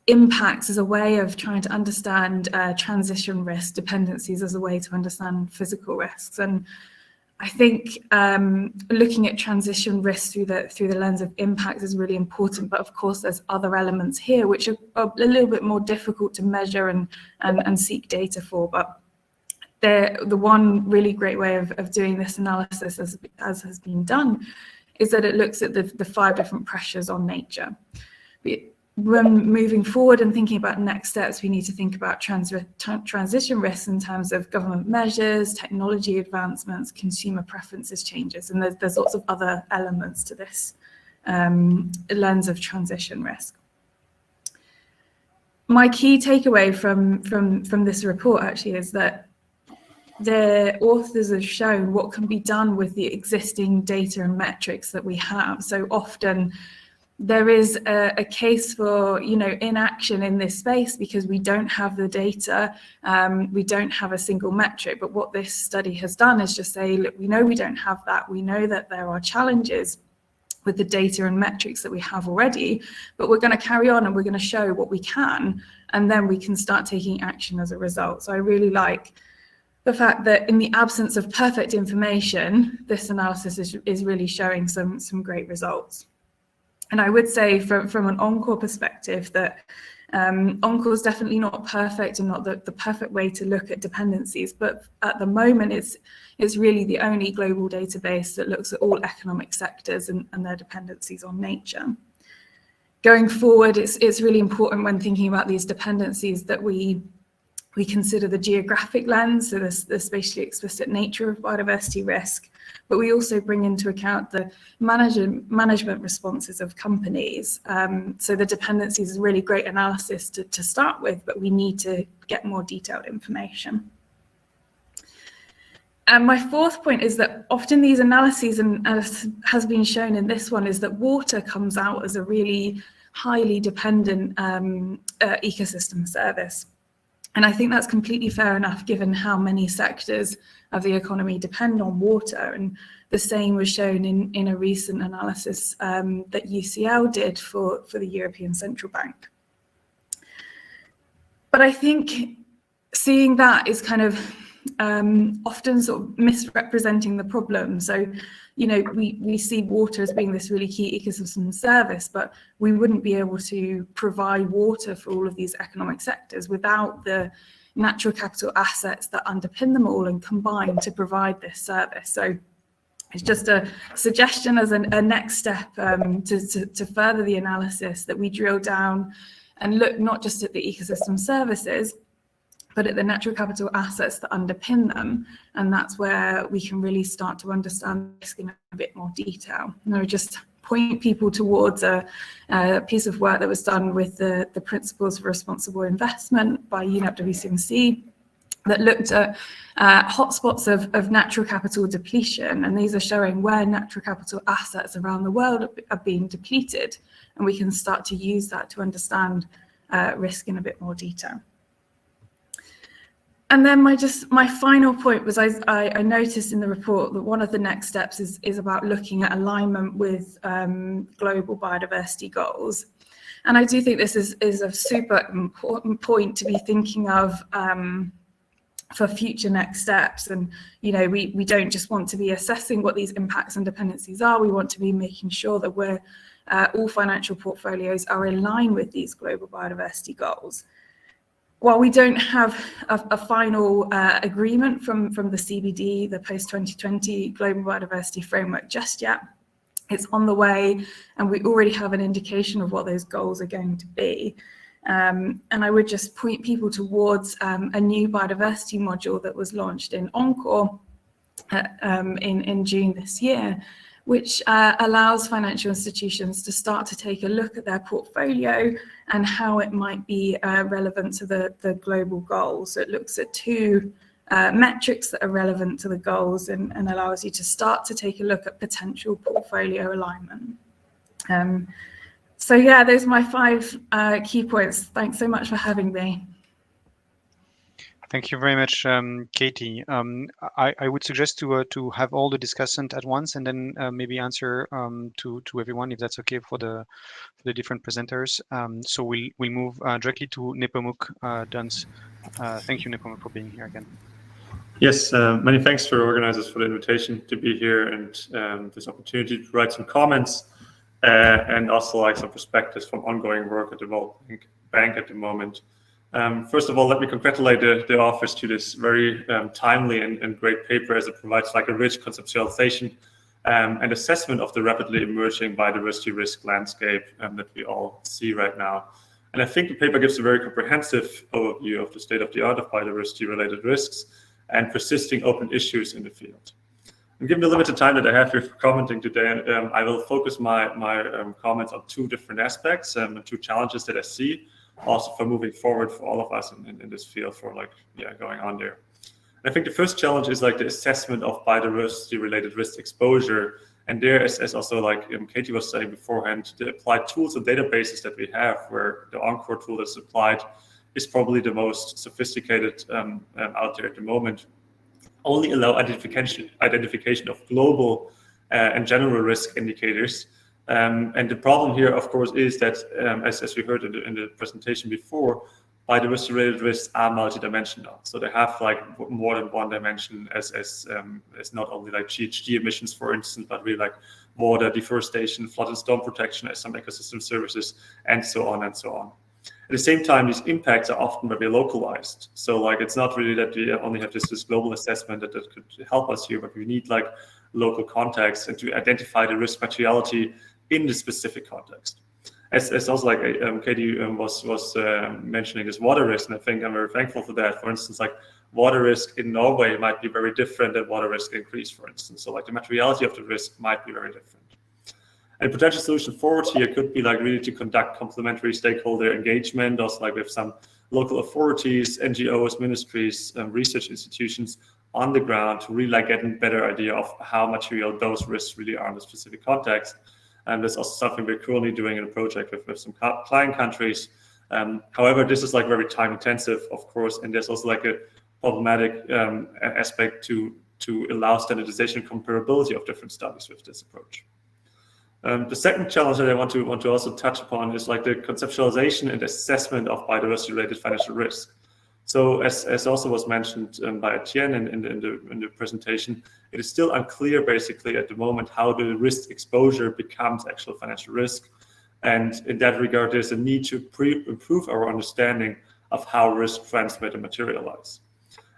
impacts as a way of trying to understand transition risk, dependencies as a way to understand physical risks. And I think looking at transition risks through the lens of impacts is really important. But of course, there's other elements here which are a little bit more difficult to measure and seek data for. But the one really great way of doing this analysis, as has been done, is that it looks at the 5 different pressures on nature. When moving forward and thinking about next steps, we need to think about transition risks in terms of government measures, technology advancements, consumer preferences changes, and there's lots of other elements to this lens of transition risk. My key takeaway from this report actually is that the authors have shown what can be done with the existing data and metrics that we have. So often there is a case for, you know, inaction in this space because we don't have the data, we don't have a single metric. But what this study has done is just say, look, we know we don't have that. We know that there are challenges with the data and metrics that we have already, but we're going to carry on and we're going to show what we can, and then we can start taking action as a result. So I really like the fact that in the absence of perfect information, this analysis is really showing some great results. And I would say from an Encore perspective that Encore is definitely not perfect and not the perfect way to look at dependencies, but at the moment it's really the only global database that looks at all economic sectors and their dependencies on nature. Going forward, it's really important when thinking about these dependencies that we consider the geographic lens, so the spatially explicit nature of biodiversity risk, but we also bring into account the management responses of companies. So the dependencies is a really great analysis to start with, but we need to get more detailed information. And my fourth point is that often these analyses, and as has been shown in this one, is that water comes out as a really highly dependent ecosystem service. And I think that's completely fair enough, given how many sectors of the economy depend on water. And the same was shown in a recent analysis that UCL did for the European Central Bank. But I think seeing that is kind of often sort of misrepresenting the problem. So, you know, we see water as being this really key ecosystem service, but we wouldn't be able to provide water for all of these economic sectors without the natural capital assets that underpin them all and combine to provide this service. So it's just a suggestion as a next step to further the analysis, that we drill down and look not just at the ecosystem services, but at the natural capital assets that underpin them. And that's where we can really start to understand risk in a bit more detail. And I would just point people towards a piece of work that was done with the Principles for Responsible Investment by UNEP WCMC that looked at hotspots of natural capital depletion. And these are showing where natural capital assets around the world are being depleted. And we can start to use that to understand risk in a bit more detail. And then my final point was I noticed in the report that one of the next steps is about looking at alignment with global biodiversity goals. And I do think this is a super important point to be thinking of for future next steps. And, you know, we don't just want to be assessing what these impacts and dependencies are, we want to be making sure that we're all financial portfolios are in line with these global biodiversity goals. While we don't have a final agreement from the CBD, the post-2020 Global Biodiversity Framework just yet, it's on the way, and we already have an indication of what those goals are going to be. And I would just point people towards a new biodiversity module that was launched in Encore in June this year, which allows financial institutions to start to take a look at their portfolio and how it might be relevant to the global goals. So it looks at two metrics that are relevant to the goals and allows you to start to take a look at potential portfolio alignment. So yeah, those are my 5 key points. Thanks so much for having me. Thank you very much, Katie. I would suggest to have all the discussants at once and then maybe answer to everyone, if that's okay for the different presenters. So we'll move directly to Nepal Mooc. Duns. Thank you, Nepal Mooc, for being here again. Yes, many thanks to organizers for the invitation to be here and this opportunity to write some comments and also like some perspectives from ongoing work at the World Bank at the moment. First of all, let me congratulate the authors to this very timely and great paper, as it provides like a rich conceptualization and assessment of the rapidly emerging biodiversity risk landscape that we all see right now. And I think the paper gives a very comprehensive overview of the state of the art of biodiversity-related risks and persisting open issues in the field. And given the limited time that I have here for commenting today, I will focus my comments on 2 different aspects and 2 challenges that I see also for moving forward for all of us in this field for going on there. And I think the first challenge is like the assessment of biodiversity related risk exposure. And there, as also like Katie was saying beforehand, the applied tools and databases that we have, where the Encore tool that's applied is probably the most sophisticated out there at the moment, only allow identification of global and general risk indicators. And the problem here, of course, is that, as we heard in the presentation before, biodiversity-related risks are multidimensional. So they have like more than one dimension, as not only like GHG emissions, for instance, but really like water, deforestation, flood and storm protection as some ecosystem services, and so on and so on. At the same time, these impacts are often very localized. So like, it's not really that we only have this global assessment that could help us here, but we need like local context and to identify the risk materiality in the specific context. As also like Katie was mentioning this water risk, and I think I'm very thankful for that. For instance, like water risk in Norway might be very different than water risk in Greece, for instance. So like the materiality of the risk might be very different. And potential solution forward here could be like really to conduct complementary stakeholder engagement, also like with some local authorities, NGOs, ministries, research institutions on the ground to really like get a better idea of how material those risks really are in the specific context. And that's also something we're currently doing in a project with some client countries. However, this is like very time intensive, of course, and there's also like a problematic aspect to allow standardization and comparability of different studies with this approach. The second challenge that I want to also touch upon is like the conceptualization and assessment of biodiversity-related financial risk. So as also was mentioned by Etienne in the presentation, it is still unclear basically at the moment how the risk exposure becomes actual financial risk. And in that regard, there's a need to improve our understanding of how risk transmit and materialize.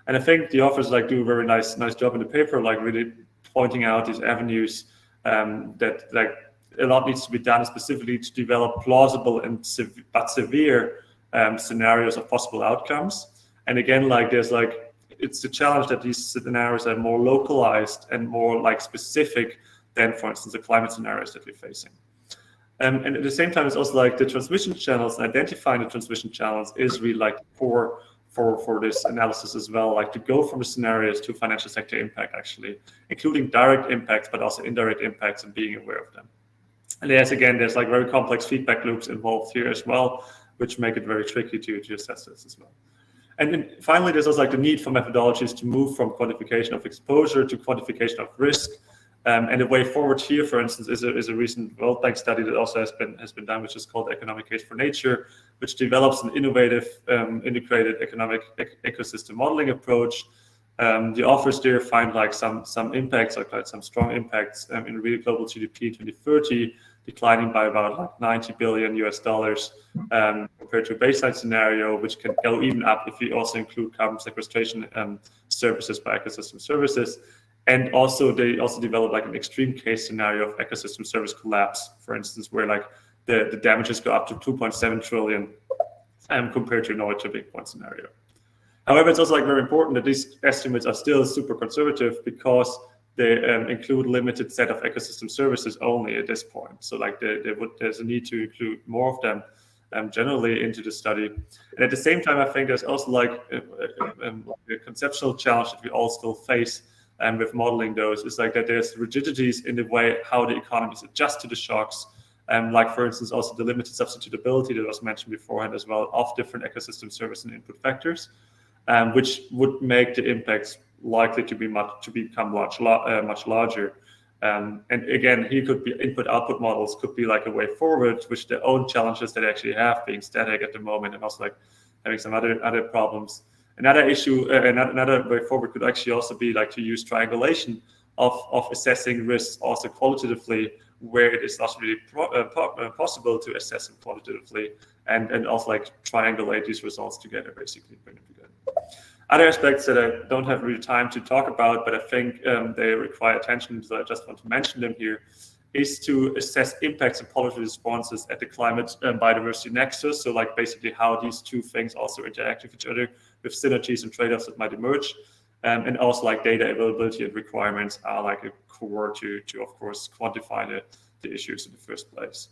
And I think the authors like do a very nice job in the paper, like really pointing out these avenues that like a lot needs to be done specifically to develop plausible and but severe scenarios of possible outcomes. And again, like there's like, it's the challenge that these scenarios are more localized and more like specific than, for instance, the climate scenarios that we're facing. And at the same time, it's also like the transmission channels, and identifying the transmission channels is really like core for this analysis as well, like to go from the scenarios to financial sector impact, actually, including direct impacts, but also indirect impacts and being aware of them. And there's like very complex feedback loops involved here as well, which make it very tricky to assess this as well. And then finally, there's also like the need for methodologies to move from quantification of exposure to quantification of risk. And the way forward here, for instance, is a recent World Bank study that also has been done, which is called Economic Case for Nature, which develops an innovative integrated economic ecosystem modeling approach. The authors there find like some impacts, like some strong impacts in real global GDP in 2030, declining by about like $90 billion compared to a baseline scenario, which can go even up if we also include carbon sequestration services by ecosystem services. And also they also develop like an extreme case scenario of ecosystem service collapse, for instance, where like the damages go up to 2.7 trillion compared to no tipping point scenario. However, it's also like very important that these estimates are still super conservative because they include limited set of ecosystem services only at this point. So like there's a need to include more of them generally into the study. And at the same time, I think there's also like a conceptual challenge that we all still face with modeling those, is like that there's rigidities in the way how the economies adjust to the shocks. Like for instance, also the limited substitutability that was mentioned beforehand as well of different ecosystem service and input factors, which would make the impacts likely to become much larger. And again, here could be input-output models could be like a way forward, which their own challenges that they actually have, being static at the moment, and also like having some other problems. Another issue, another way forward could actually also be like to use triangulation of assessing risks also qualitatively, where it is not really possible to assess them qualitatively, and also like triangulate these results together, basically bring them together. Other aspects that I don't have really time to talk about, but I think they require attention, so I just want to mention them here, is to assess impacts and policy responses at the climate and biodiversity nexus. So like basically how these two things also interact with each other, with synergies and trade-offs that might emerge. And also like data availability and requirements are like a core to of course quantify the issues in the first place.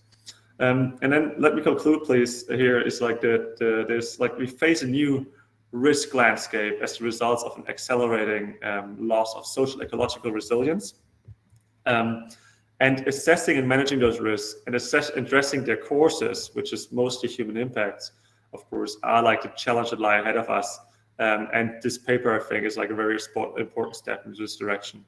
And then let me conclude, please. Here is like there's like we face a new risk landscape as the result of an accelerating loss of social ecological resilience. And assessing and managing those risks and addressing their causes, which is mostly human impacts, of course, are like the challenge that lie ahead of us. And this paper, I think, is like a very important step in this direction.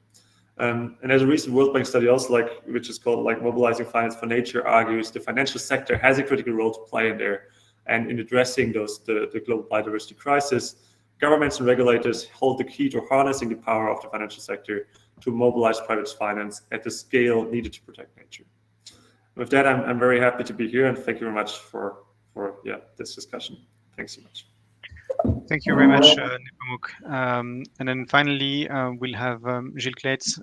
And as a recent World Bank study also, like, which is called like Mobilizing Finance for Nature, argues the financial sector has a critical role to play in there. And in addressing the global biodiversity crisis, governments and regulators hold the key to harnessing the power of the financial sector to mobilize private finance at the scale needed to protect nature. With that, I'm very happy to be here, and thank you very much for for this discussion. Thanks so much. Thank you very much, Nepal Mooc. And then finally, we'll have Quels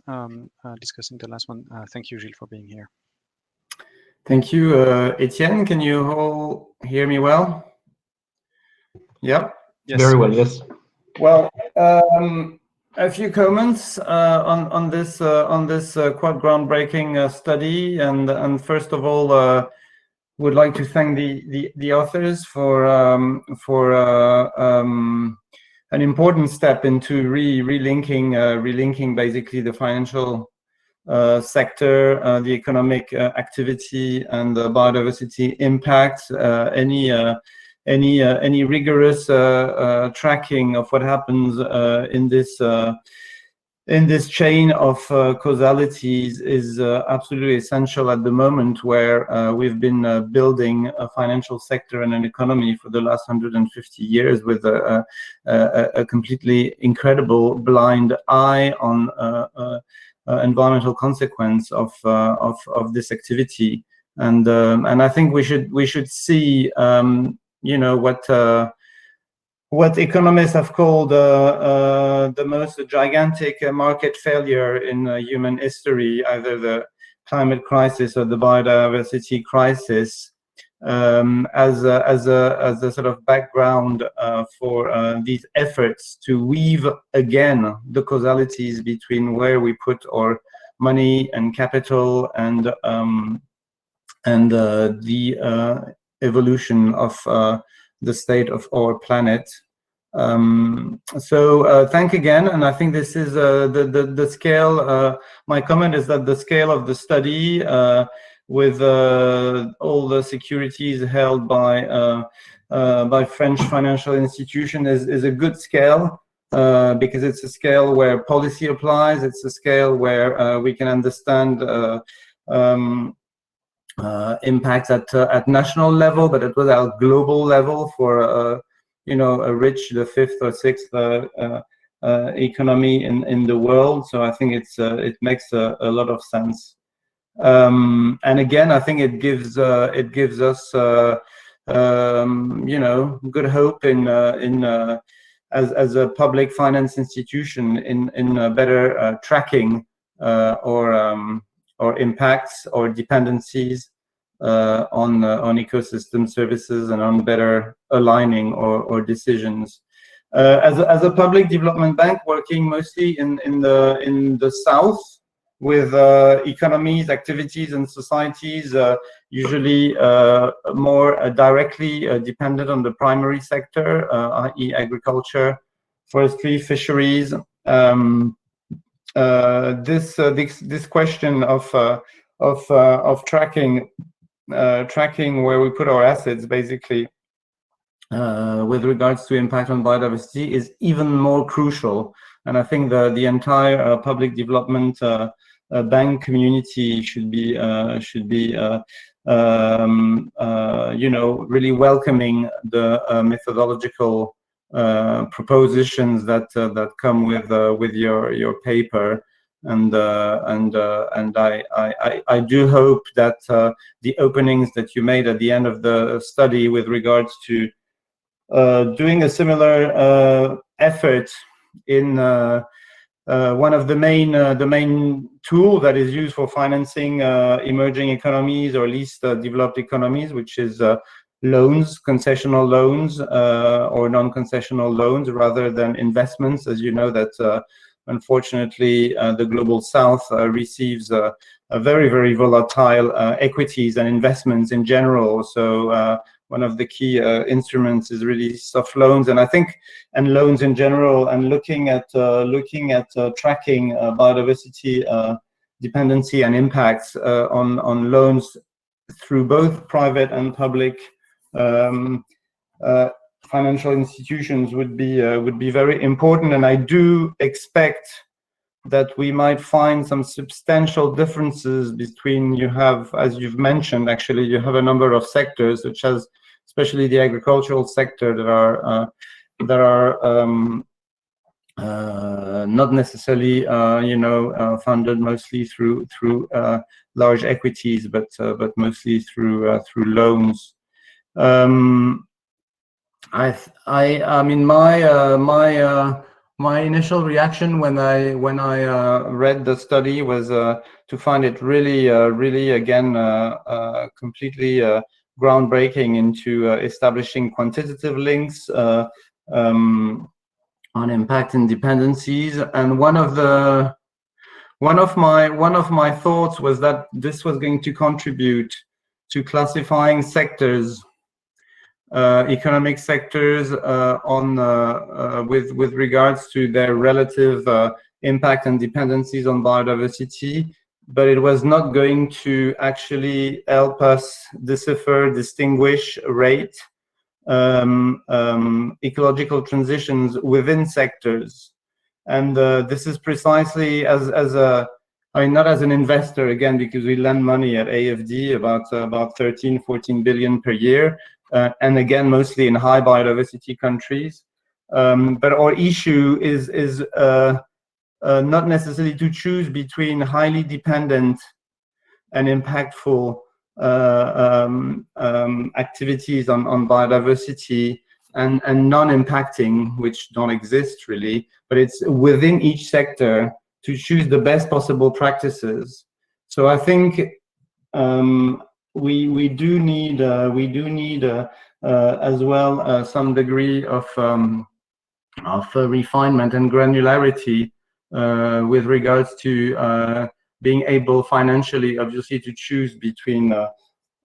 discussing the last one. Thank you, Gilles, for being here. Thank you, Etienne. Can you all hear me well? Yeah. Yes. Very well. Yes. Well, a few comments on this quite groundbreaking study, and first of all, would like to thank the authors for an important step into relinking basically the financial sector, the economic activity, and the biodiversity impact. Any rigorous tracking of what happens in this chain of causalities is absolutely essential at the moment, where we've been building a financial sector and an economy for the last 150 years with a completely incredible blind eye on environmental consequence of this activity, and I think we should see what economists have called the most gigantic market failure in human history, either the climate crisis or the biodiversity crisis, as a sort of background for these efforts to weave again the causalities between where we put our money and capital and the evolution of the state of our planet. So thank again, and I think this is the scale. My comment is that the scale of the study, with all the securities held by French financial institutions, is a good scale, because it's a scale where policy applies. It's a scale where we can understand impacts at national level, but it was at global level for the fifth or sixth economy in the world. So I think it makes a lot of sense. And again, I think it gives us good hope in as a public finance institution in better tracking or impacts or dependencies on ecosystem services, and on better aligning or decisions. As a public development bank working mostly in the south with economies, activities, and societies usually more directly dependent on the primary sector, i.e., agriculture, forestry, fisheries. This question of tracking where we put our assets, basically, with regards to impact on biodiversity, is even more crucial. And I think the entire public development bank community should be really welcoming the methodological propositions that come with your paper, and I do hope that the openings that you made at the end of the study with regards to doing a similar effort in one of the main tool that is used for financing emerging economies, or least developed economies, which is loans, concessional loans, or non-concessional loans, rather than investments. As you know, that unfortunately the global south receives a very, very volatile equities and investments in general. So one of the key instruments is really soft loans, and I think, and loans in general, and looking at tracking biodiversity dependency and impacts on loans through both private and public financial institutions would be very important. And I do expect that we might find some substantial differences between, you have, as you've mentioned, actually, you have a number of sectors, such as especially the agricultural sector, that are not necessarily funded mostly through large equities, but mostly through loans. I mean, my initial reaction when I read the study was to find it really again completely groundbreaking into establishing quantitative links on impact and dependencies. And one of my thoughts was that this was going to contribute to classifying sectors, economic sectors, with regards to their relative impact and dependencies on biodiversity, but it was not going to actually help us distinguish, rate ecological transitions within sectors. And this is precisely I mean, not as an investor, again, because we lend money at AFD, about 13-14 billion per year, and again, mostly in high biodiversity countries. But our issue is not necessarily to choose between highly dependent and impactful activities on biodiversity and non-impacting, which don't exist really, but it's within each sector to choose the best possible practices. So I think we do need as well some degree of refinement and granularity with regards to being able financially, obviously, to choose between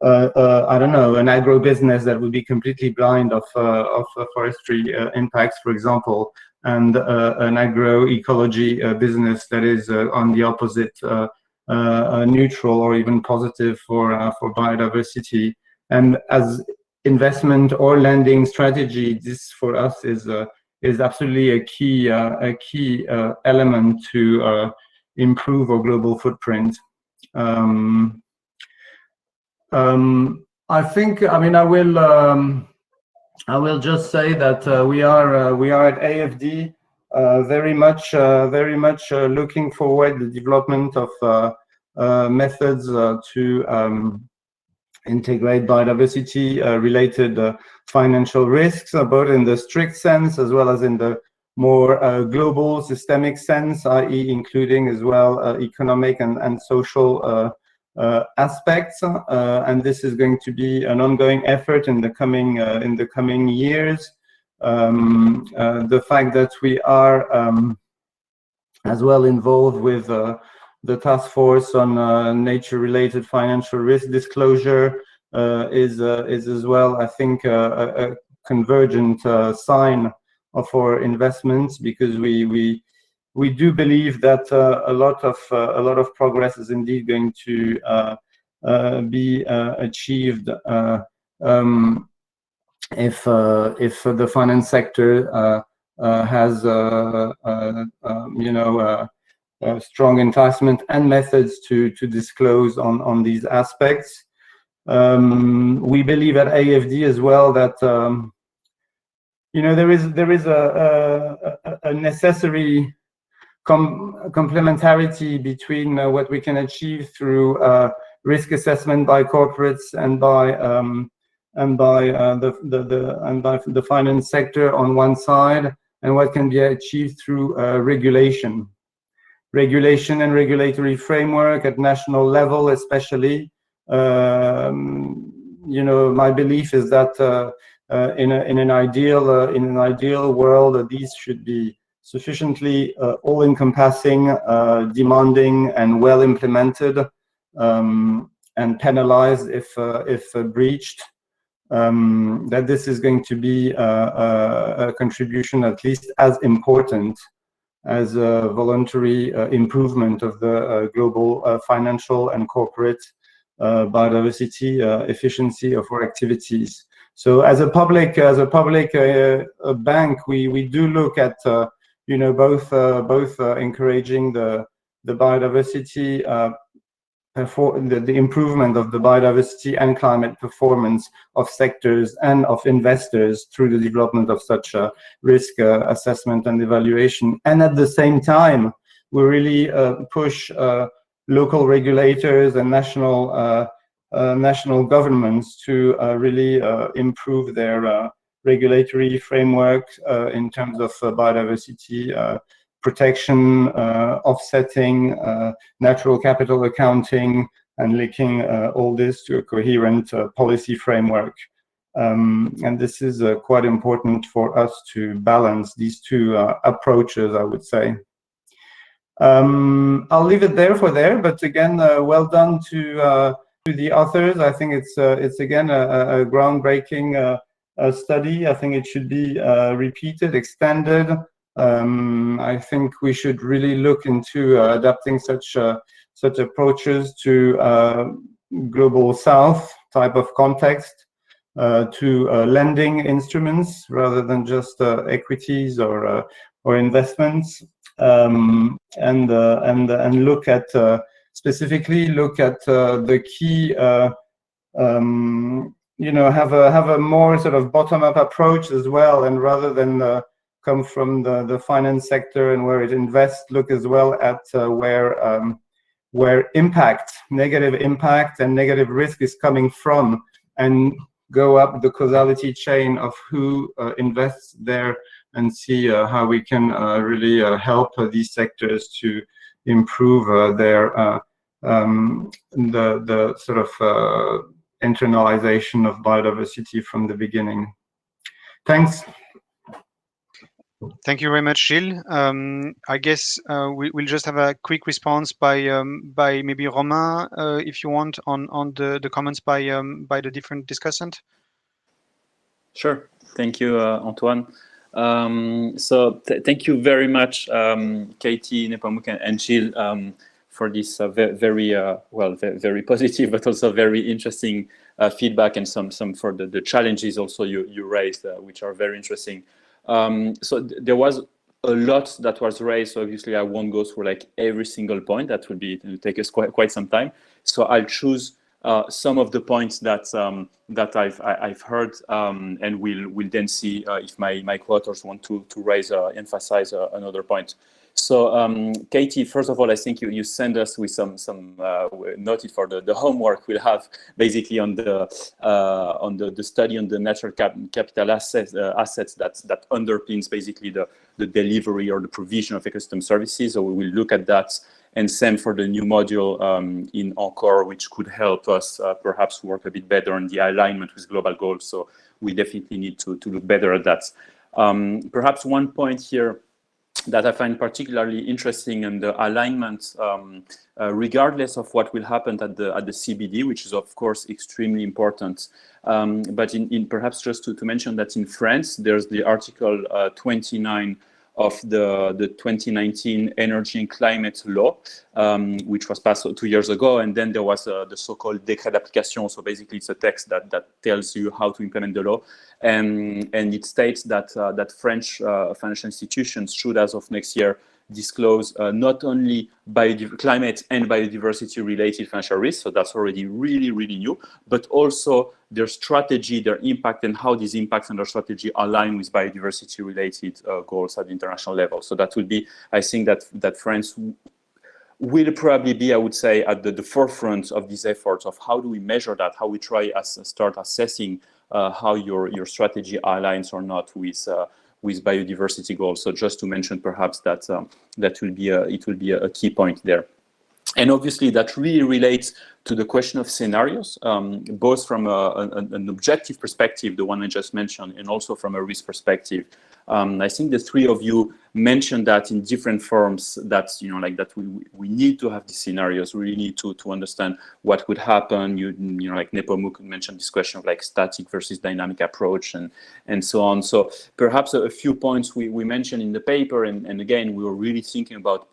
I don't know, an agro business that would be completely blind of forestry impacts, for example, and an agroecology business that is on the opposite, neutral or even positive for biodiversity. And as investment or lending strategy, this for us is absolutely a key element to improve our global footprint. I think, I mean, I will just say that we are at AFD very much looking forward the development of methods to integrate biodiversity related financial risks, both in the strict sense as well as in the more global systemic sense, i.e. including as well economic and social aspects, and this is going to be an ongoing effort in the coming years. The fact that we are as well involved with the task force on nature-related financial risk disclosure is as well, I think, a convergent sign of our investments, because we do believe that a lot of progress is indeed going to be achieved if the finance sector has strong enticement and methods to disclose on these aspects. We believe at AFD as well that there is a necessary complementarity between what we can achieve through risk assessment by corporates and by the finance sector on one side, and what can be achieved through regulation and regulatory framework at national level, especially. My belief is that in an ideal world, these should be sufficiently all-encompassing, demanding, and well implemented, and penalized if breached. That this is going to be a contribution at least as important as a voluntary improvement of the global financial and corporate biodiversity efficiency of our activities. So as a public bank, we do look at both encouraging the biodiversity the improvement of the biodiversity and climate performance of sectors and of investors through the development of such a risk assessment and evaluation. And at the same time, we really push local regulators and national national governments to really improve their regulatory framework in terms of biodiversity protection, offsetting, natural capital accounting, and linking all this to a coherent policy framework. And this is quite important for us to balance these two approaches, I would say. I'll leave it there but again, well done to the authors. I think it's again a groundbreaking study. I think it should be repeated, extended. I think we should really look into adapting such approaches to global south type of context, to lending instruments rather than just equities or investments, and look at specifically look at the key. Have a more sort of bottom-up approach as well, and rather than come from the finance sector and where it invests, look as well at where impact, negative impact and negative risk is coming from, and go up the causality chain of who invests there, and see how we can really help these sectors to improve their the sort of internalization of biodiversity from the beginning. Thanks. Thank you very much, Gilles. I guess we'll just have a quick response by maybe Romain, if you want, on the comments by the different discussants. Sure. Thank you, Antoine. So thank you very much, Katie, Nepal Mooc, and Gilles, for this very positive, but also very interesting feedback, and some for the challenges also you raised, which are very interesting. So there was a lot that was raised. So obviously I won't go through like every single point. That would take us quite some time. So I'll choose some of the points that I've heard, and we'll then see if my co-authors want to raise emphasize another point. So Katie, first of all, I think you send us with some noted for the homework we'll have basically on the study on the natural capital assets that underpins basically the delivery or the provision of ecosystem services. So we will look at that, and same for the new module in Encore, which could help us perhaps work a bit better on the alignment with global goals. So we definitely need to look better at that. Perhaps one point here that I find particularly interesting in the alignment, regardless of what will happen at the CBD, which is of course extremely important. But in perhaps just to mention that in France, there's the Article 29 of the 2019 Energy and Climate Law, which was passed 2 years ago, and then there was the so-called décret d'application. So basically, it's a text that tells you how to implement the law, and it states that French financial institutions should, as of next year, disclose not only climate and biodiversity related financial risks, so that's already really new, but also their strategy, their impact, and how these impacts and their strategy align with biodiversity related goals at the international level. So that would be, I think that France will probably be, I would say, at the forefront of these efforts of how do we measure that, how we try start assessing how your strategy aligns or not with biodiversity goals. So just to mention perhaps that it will be a key point there. And obviously that really relates to the question of scenarios, both from an objective perspective, the one I just mentioned, and also from a risk perspective. I think the three of you mentioned that in different forms, that we need to have these scenarios. We really need to understand what could happen. Like Nepal Mooc mentioned this question of like static versus dynamic approach, and so on. So perhaps a few points we mentioned in the paper, and again we were really thinking about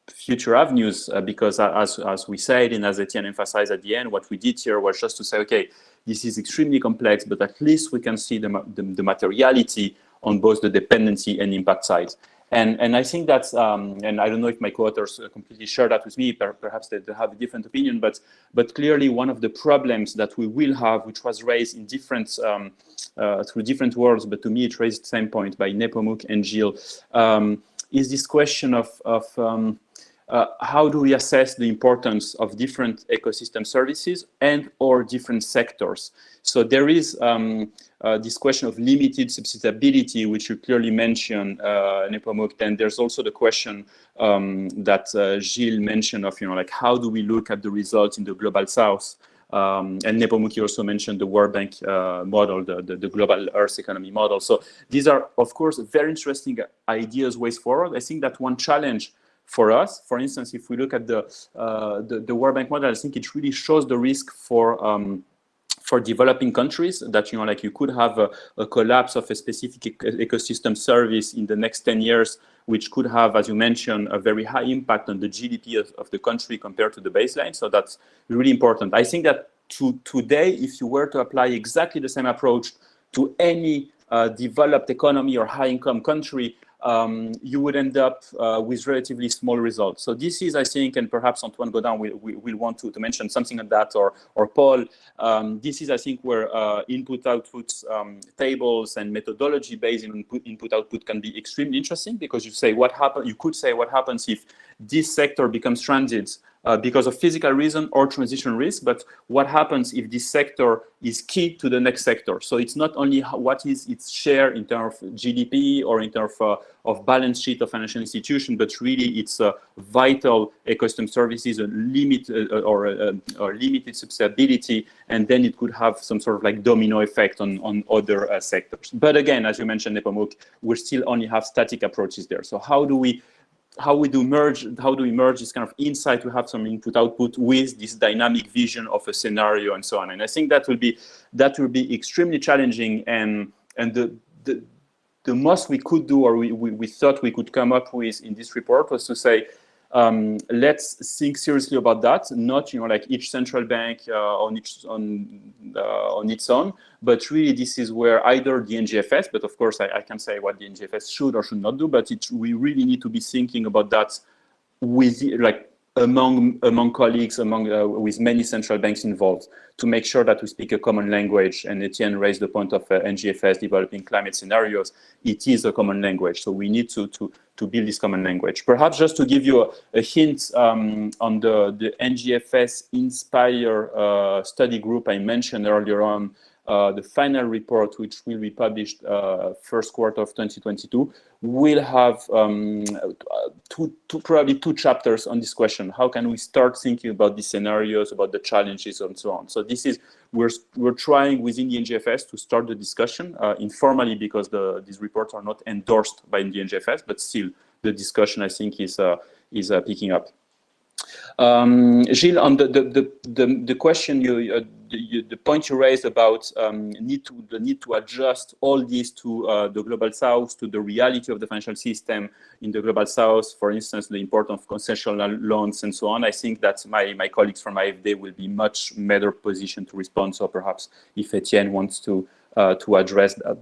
future avenues, because as we said, and as Etienne emphasized at the end, what we did here was just to say, okay, this is extremely complex, but at least we can see the materiality on both the dependency and impact sides. And I think that's, and I don't know if my co-authors completely share that with me, perhaps they have a different opinion, but clearly one of the problems that we will have, which was raised in different, through different words, but to me it raised the same point by Nepal Mooc and Gilles, is this question of how do we assess the importance of different ecosystem services and or different sectors? So there is this question of limited substituability, which you clearly mentioned, Nepal Mooc. And there's also the question that Gilles mentioned of, like, how do we look at the results in the Global South? And Nepal Mooc also mentioned the World Bank model, the global Earth economy model. So these are, of course, very interesting ideas, ways forward. I think that one challenge for us, for instance, if we look at the World Bank model, I think it really shows the risk for developing countries that, like, you could have a collapse of a specific ecosystem service in the next 10 years, which could have, as you mentioned, a very high impact on the GDP of the country compared to the baseline. So that's really important. I think that today, if you were to apply exactly the same approach to any developed economy or high-income country, you would end up with relatively small results. So this is, I think, and perhaps Antoine Godin will want to mention something on that, or Paul. This is, I think, where input-output tables and methodology-based input-output can be extremely interesting, because you could say what happens if this sector becomes stranded because of physical reason or transition risk, but what happens if this sector is key to the next sector? So it's not only what is its share in terms of GDP or in terms of balance sheet of financial institution, but really it's vital ecosystem services, a limit or limited substituability, and then it could have some sort of like domino effect on other sectors. But again, as you mentioned, Nepal Mooc, we still only have static approaches there. So how do we merge this kind of insight to have some input-output with this dynamic vision of a scenario and so on? And I think that will be extremely challenging. And the most we could do, or we thought we could come up with in this report, was to say, let's think seriously about that. Not like each central bank on its own, but really this is where either the NGFS, but of course I can't say what the NGFS should or should not do, but we really need to be thinking about that with among colleagues, with many central banks involved, to make sure that we speak a common language. And Etienne raised the point of NGFS developing climate scenarios. It is a common language, so we need to build this common language. Perhaps just to give you a hint on the NGFS Inspire study group I mentioned earlier on, the final report, which will be published first quarter of 2022, will have probably two chapters on this question. How can we start thinking about these scenarios, about the challenges, and so on? So this is, we're trying within the NGFS to start the discussion informally, because these reports are not endorsed by the NGFS, but still the discussion, I think, is picking up. Gilles, on the question the point you raised about the need to adjust all this to the Global South, to the reality of the financial system in the Global South, for instance, the importance of concessional loans and so on, I think that my colleagues from AFD will be much better positioned to respond. So perhaps if Etienne wants to address that,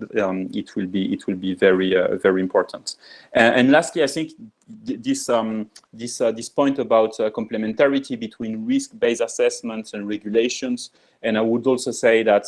it will be very important. And lastly, I think this point about complementarity between risk-based assessments and regulations, and I would also say that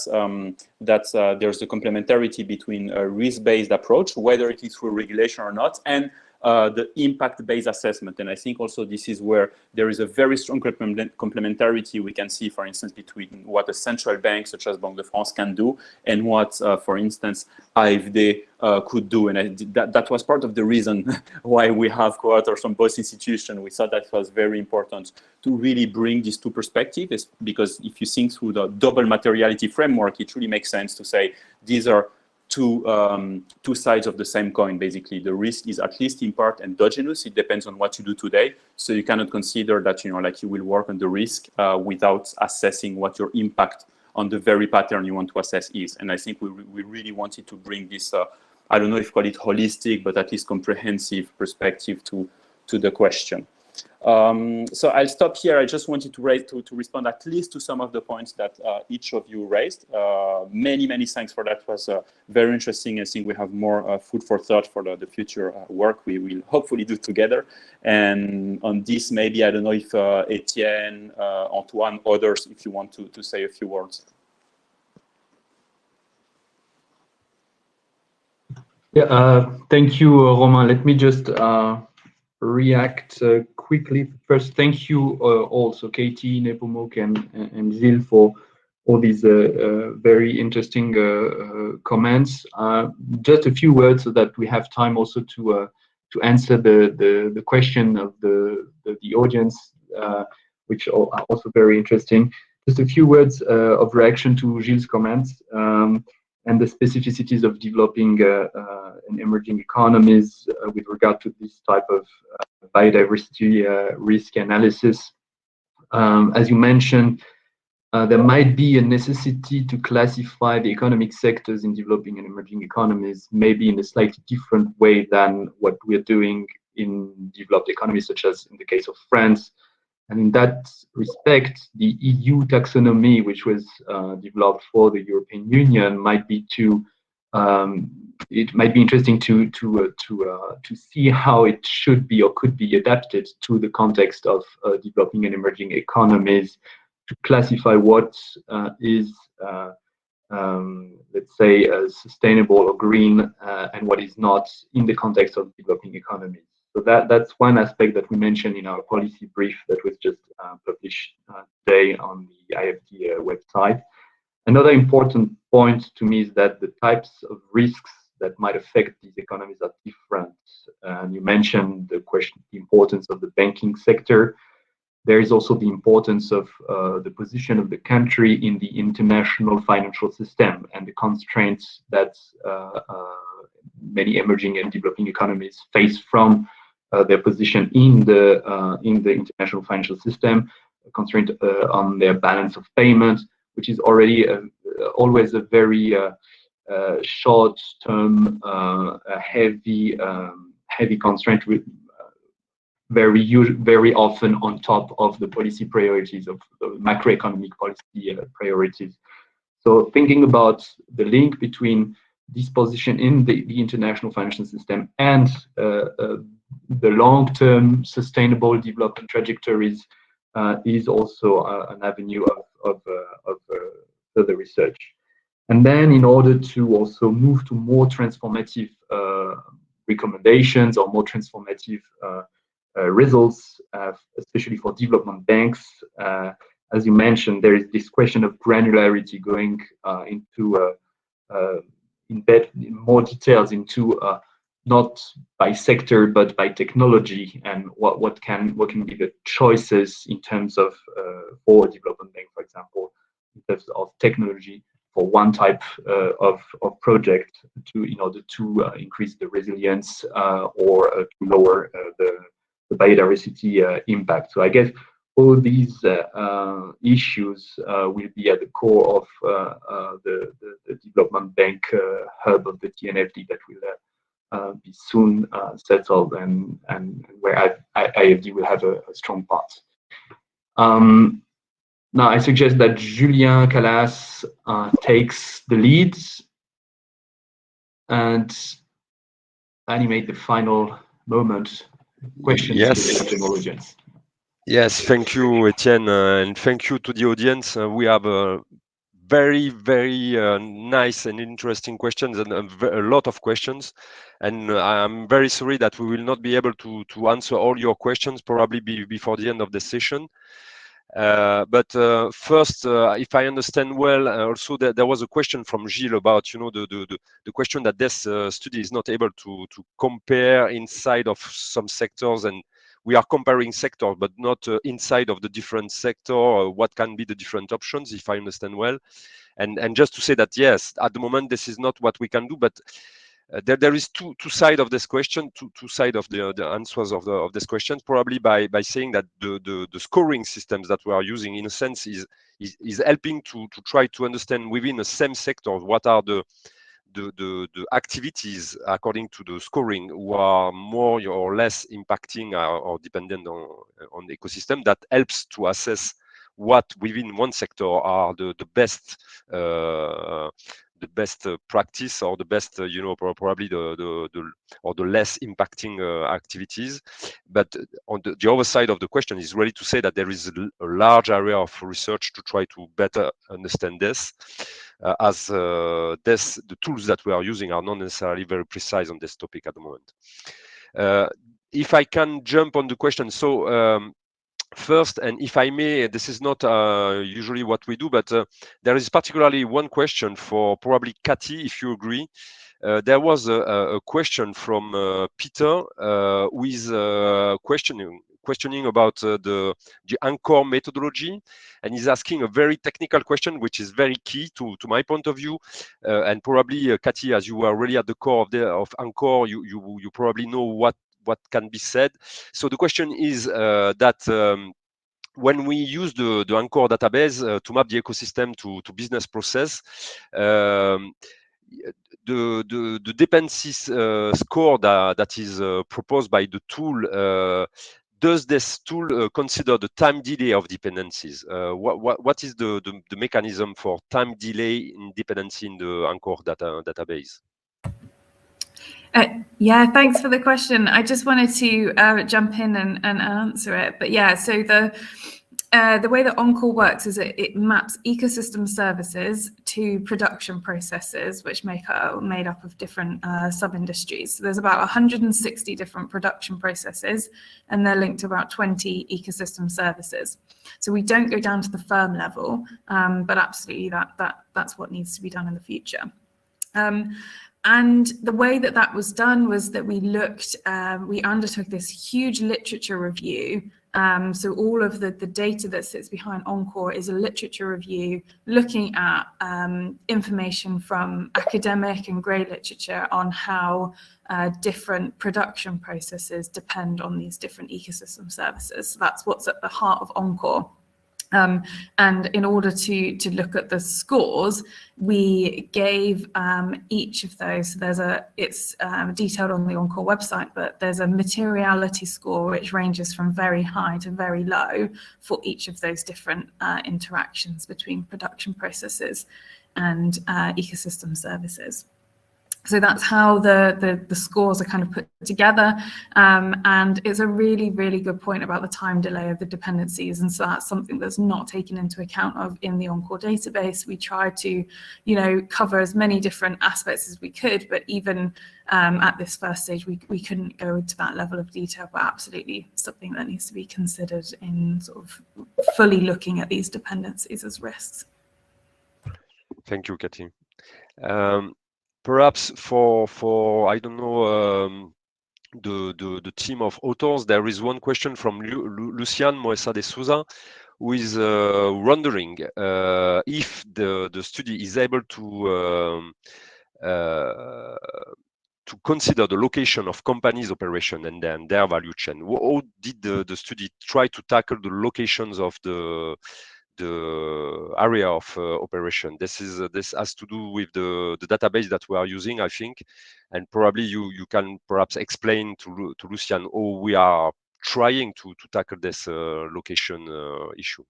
there's a complementarity between a risk-based approach, whether it is through regulation or not, and the impact-based assessment. And I think also this is where there is a very strong complementarity we can see, for instance, between what a central bank such as Banque de France can do and what, for instance, AFD could do. And that was part of the reason why we have co-authors from both institutions. We thought that it was very important to really bring these two perspectives, because if you think through the double materiality framework, it really makes sense to say these are two sides of the same coin. Basically, the risk is at least in part endogenous. It depends on what you do today. So you cannot consider that like you will work on the risk without assessing what your impact on the very pattern you want to assess is. And I think we really wanted to bring this, I don't know if you call it holistic, but at least comprehensive perspective to the question. So I'll stop here. I just wanted to respond at least to some of the points that each of you raised. Many thanks for that. It was very interesting. I think we have more food for thought for the future work we will hopefully do together. And on this, maybe, I don't know if Etienne, Antoine, others, if you want to say a few words. Yeah, thank you, Romain. Let me just react quickly. First, thank you also, Katie, Nepal Mooc, and Gilles for all these very interesting comments. Just a few words so that we have time also to answer the question of the audience, which are also very interesting. Just a few words of reaction to Gilles' comments and the specificities of developing and emerging economies with regard to this type of biodiversity risk analysis. As you mentioned, there might be a necessity to classify the economic sectors in developing and emerging economies, maybe in a slightly different way than what we're doing in developed economies, such as in the case of France. And in that respect, the EU taxonomy, which was developed for the European Union, might be it might be interesting to see how it should be or could be adapted to the context of developing and emerging economies, to classify what is, let's say, sustainable or green and what is not in the context of developing economies. So that's one aspect that we mentioned in our policy brief that was just published today on the IFD website. Another important point to me is that the types of risks that might affect these economies are different. You mentioned the importance of the banking sector. There is also the importance of the position of the country in the international financial system and the constraints that many emerging and developing economies face from their position in the international financial system, a constraint on their balance of payment, which is already always a very short-term, heavy constraint, with very often on top of the policy priorities of the macroeconomic policy priorities. So thinking about the link between this position in the international financial system and the long-term sustainable development trajectories is also an avenue of further research. And then, in order to also move to more transformative recommendations or more transformative results, especially for development banks, as you mentioned, there is this question of granularity going into embed more details into not by sector but by technology, and what can be the choices in terms of for a development bank, for example, in terms of technology for one type of project in order to increase the resilience or to lower the biodiversity impact. So I guess all these issues will be at the core of the development bank hub of the TNFD that will be soon settled, and where IFD will have a strong part. Now I suggest that Julien Callas takes the lead and animate the final moment. Questions to the general audience. Yes, thank you, Etienne, and thank you to the audience. We have a very, very nice and interesting questions, and a lot of questions. And I'm very sorry that we will not be able to answer all your questions, probably before the end of the session. But first, if I understand well, also there was a question from Gilles about, you know, the question that this study is not able to compare inside of some sectors, and we are comparing sectors, but not inside of the different sector, or what can be the different options, if I understand well. And just to say that, yes, at the moment, this is not what we can do, but there is two sides of this question, two sides of the answers of this question, probably by saying that the scoring systems that we are using, in a sense, is helping to try to understand within the same sector what are the activities according to the scoring, who are more or less impacting or dependent on the ecosystem. That helps to assess what within one sector are the best practice, or the best, you know, probably the less impacting activities. But on the other side of the question is really to say that there is a large area of research to try to better understand this, as the tools that we are using are not necessarily very precise on this topic at the moment. if I can jump on the question, so first, and if I may, this is not usually what we do, but there is particularly one question for probably Cathy, if you agree. There was a question from Peter who is questioning about the anchor methodology, and he's asking a very technical question, which is very key to my point of view. And probably, Cathy, as you are really at the core of anchor, you probably know what can be said. So the question is that when we use the anchor database to map the ecosystem to business process, the dependency score that is proposed by the tool, does this tool consider the time delay of dependencies? What is the mechanism for time delay in dependency in the anchor database? Yeah, thanks for the question. I just wanted to jump in and answer it. But yeah, so the way that OnCall works is it maps ecosystem services to production processes, which are made up of different sub-industries. So there's about 160 different production processes, and they're linked to about 20 ecosystem services. So we don't go down to the firm level, but absolutely that's what needs to be done in the future. And the way that was done was that we undertook this huge literature review. So all of the data that sits behind OnCall is a literature review looking at information from academic and grey literature on how different production processes depend on these different ecosystem services. So that's what's at the heart of OnCall. And in order to look at the scores, we gave each of those. So it's detailed on the OnCall website, but there's a materiality score which ranges from very high to very low for each of those different interactions between production processes and ecosystem services. So that's how the scores are kind of put together. And it's a really, really good point about the time delay of the dependencies. And so that's something that's not taken into account in the OnCall database. We tried to, cover as many different aspects as we could, but even at this first stage, we couldn't go to that level of detail, but absolutely something that needs to be considered in sort of fully looking at these dependencies as risks. Thank you, Cathy. Perhaps for I don't know, the team of authors, there is one question from Lucian Moessa de Souza, who is wondering if the study is able to consider the location of companies' operation and then their value chain. How did the study try to tackle the locations of the area of operation? This has to do with the database that we are using, I think, and probably you can perhaps explain to Lucian how we are trying to tackle this location issue.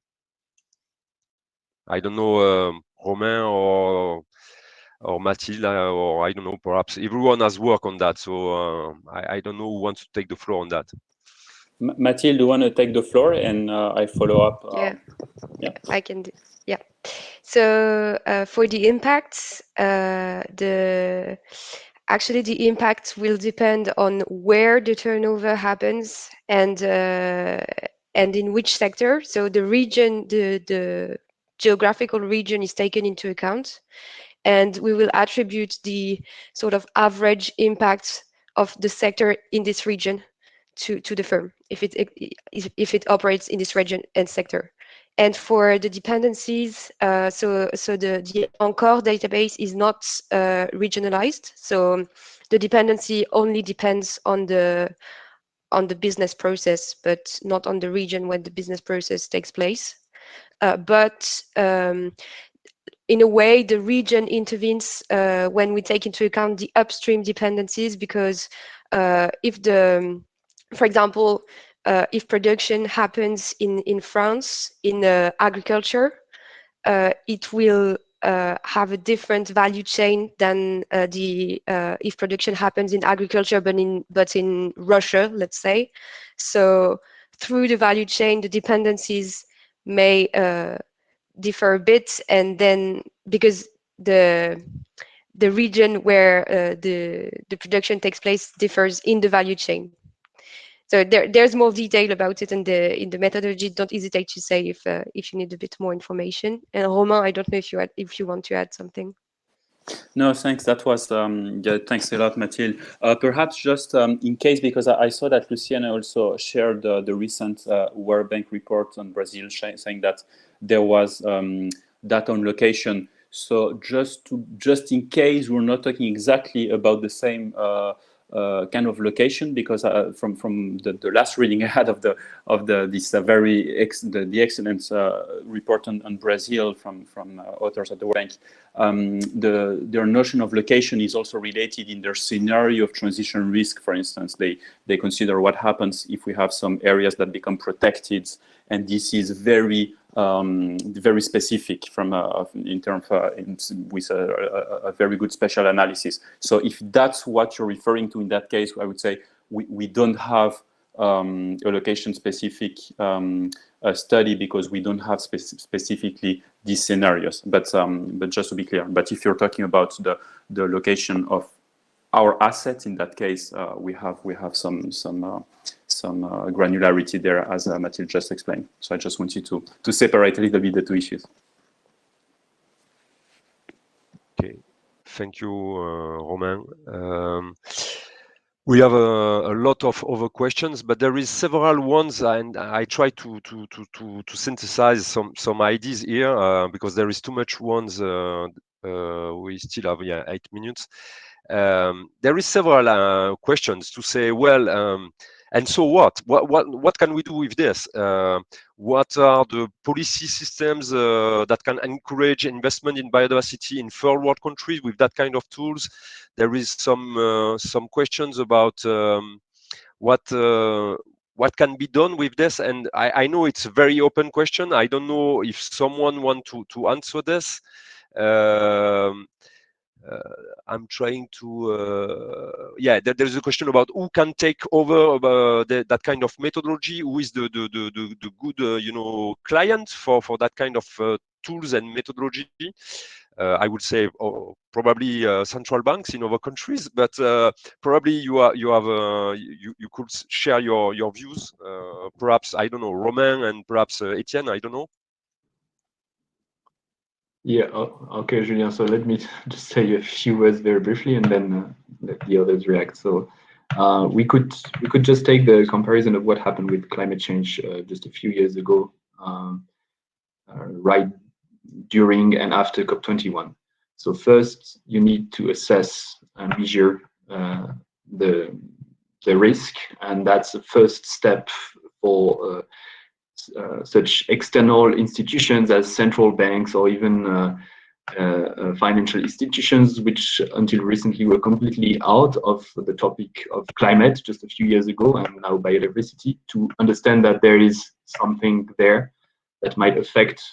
I don't know, Romain or Mathilde, or I don't know, perhaps everyone has worked on that, so I don't know who wants to take the floor on that. Mathilde, do you want to take the floor and I follow up? Yeah, I can do. Yeah. So for the impacts, actually the impact will depend on where the turnover happens and in which sector. So the region, the geographical region is taken into account, and we will attribute the sort of average impact of the sector in this region to the firm if it operates in this region and sector. And for the dependencies, so the Encore database is not regionalized. So the dependency only depends on the business process, but not on the region when the business process takes place. But in a way, the region intervenes when we take into account the upstream dependencies, because for example, if production happens in France, in agriculture, it will have a different value chain than if production happens in agriculture, but in Russia, let's say. So through the value chain, the dependencies may differ a bit, and then because the region where the production takes place differs in the value chain. So there's more detail about it in the methodology. Don't hesitate to say if you need a bit more information. And Romain, I don't know if you want to add something. No, thanks. That was yeah, thanks a lot, Mathilde. Perhaps just in case, because I saw that Luciana also shared the recent World Bank report on Brazil, saying that there was data on location. So just in case we're not talking exactly about the same kind of location, because from the last reading I had of this very excellent report on Brazil from authors at the World Bank, their notion of location is also related in their scenario of transition risk. For instance, they consider what happens if we have some areas that become protected, and this is very specific from in terms with a very good spatial analysis. So if that's what you're referring to in that case, I would say we don't have a location specific study, because we don't have specifically these scenarios. But just to be clear, but if you're talking about the location of our assets, in that case, we have some granularity there, as Mathilde just explained. So I just wanted to separate a little bit the two issues. Okay, thank you, Romain. We have a lot of other questions, but there is several ones, and I try to synthesize some ideas here because there is too much ones. We still have 8 minutes. There is several questions to say. Well, and so what? What can we do with this? What are the policy systems that can encourage investment in biodiversity in third world countries with that kind of tools? There is some questions about what can be done with this, and I know it's a very open question. I don't know if someone want to answer this. I'm trying to there's a question about who can take over that kind of methodology, who is the good client for that kind of tools and methodology. I would say probably central banks in other countries, but probably you could share your views. Perhaps, I don't know, Romain, and perhaps Etienne, I don't know. Yeah, okay, Julien. So let me just say a few words very briefly, and then let the others react. So we could just take the comparison of what happened with climate change just a few years ago, right during and after COP21. So first, you need to assess and measure the risk, and that's the first step for such external institutions as central banks or even financial institutions, which until recently were completely out of the topic of climate just a few years ago, and now biodiversity, to understand that there is something there that might affect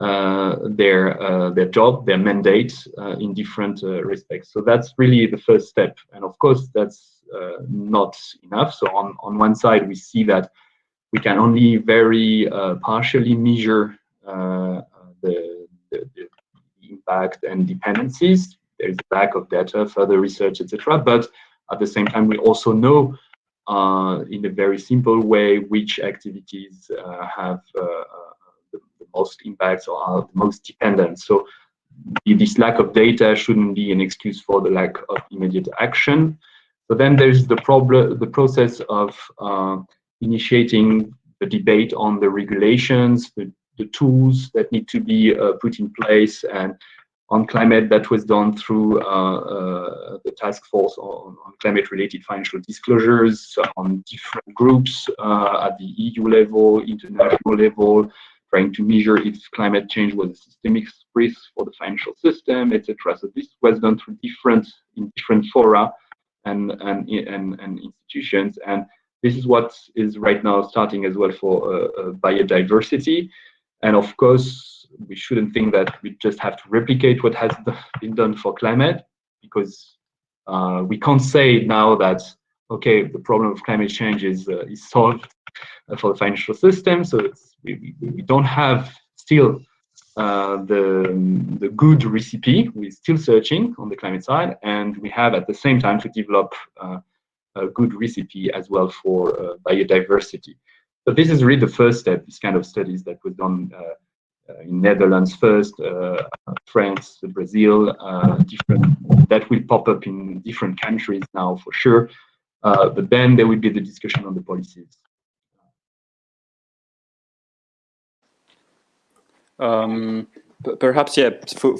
their job, their mandate in different respects. So that's really the first step. And of course, that's not enough. So on one side, we see that we can only very partially measure the impact and dependencies. There's a lack of data, further research, etc. But at the same time, we also know in a very simple way which activities have the most impacts or are the most dependent. So this lack of data shouldn't be an excuse for the lack of immediate action. So then there's the process of initiating the debate on the regulations, the tools that need to be put in place, and on climate that was done through the task force on climate-related financial disclosures on different groups at the EU level, international level, trying to measure if climate change was a systemic risk for the financial system, etc. So this was done through different fora and institutions, and this is what is right now starting as well for biodiversity. And of course, we shouldn't think that we just have to replicate what has been done for climate, because we can't say now that, okay, the problem of climate change is solved for the financial system. So we don't have still the good recipe. We're still searching on the climate side, and we have at the same time to develop a good recipe as well for biodiversity. But this is really the first step, this kind of studies that was done in Netherlands first, France, Brazil, different, that will pop up in different countries now for sure. But then there will be the discussion on the policies. Perhaps, yeah,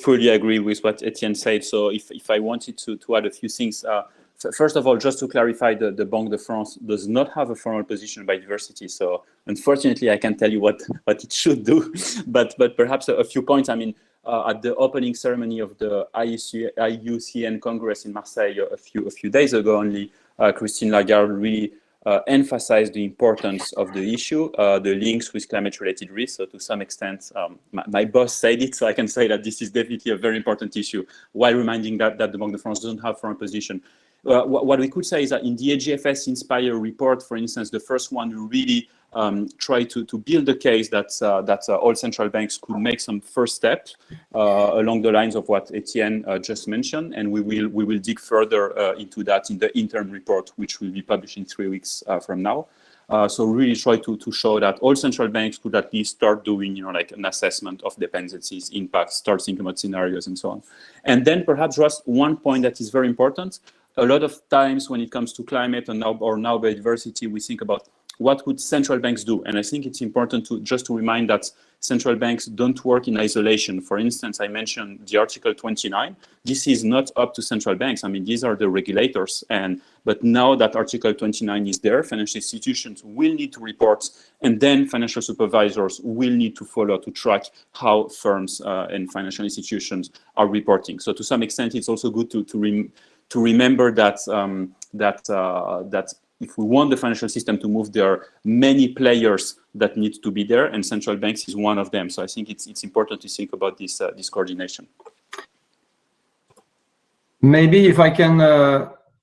fully agree with what Etienne said. So if I wanted to add a few things, first of all, just to clarify, the Banque de France does not have a formal position on biodiversity. So unfortunately, I can't tell you what it should do, but perhaps a few points. I mean, at the opening ceremony of the IUCN Congress in Marseille a few days ago only, Christine Lagarde really emphasized the importance of the issue, the links with climate-related risks. So to some extent, my boss said it, so I can say that this is definitely a very important issue, while reminding that the Banque de France doesn't have foreign position. What we could say is that in the AGFS Inspire report, for instance, the first one really tried to build the case that all central banks could make some first steps along the lines of what Etienne just mentioned, and we will dig further into that in the interim report, which will be published in 3 weeks from now. So really try to show that all central banks could at least start doing, like an assessment of dependencies, impacts, start thinking about scenarios and so on. And then perhaps just one point that is very important. A lot of times when it comes to climate and now biodiversity, we think about what would central banks do? And I think it's important to remind that central banks don't work in isolation. For instance, I mentioned the Article 29. This is not up to central banks. I mean, these are the regulators. But now that Article 29 is there, financial institutions will need to report, and then financial supervisors will need to follow to track how firms and financial institutions are reporting. So to some extent, it's also good to remember that that if we want the financial system to move, there are many players that need to be there, and central banks is one of them. So I think it's important to think about this coordination. Maybe if I can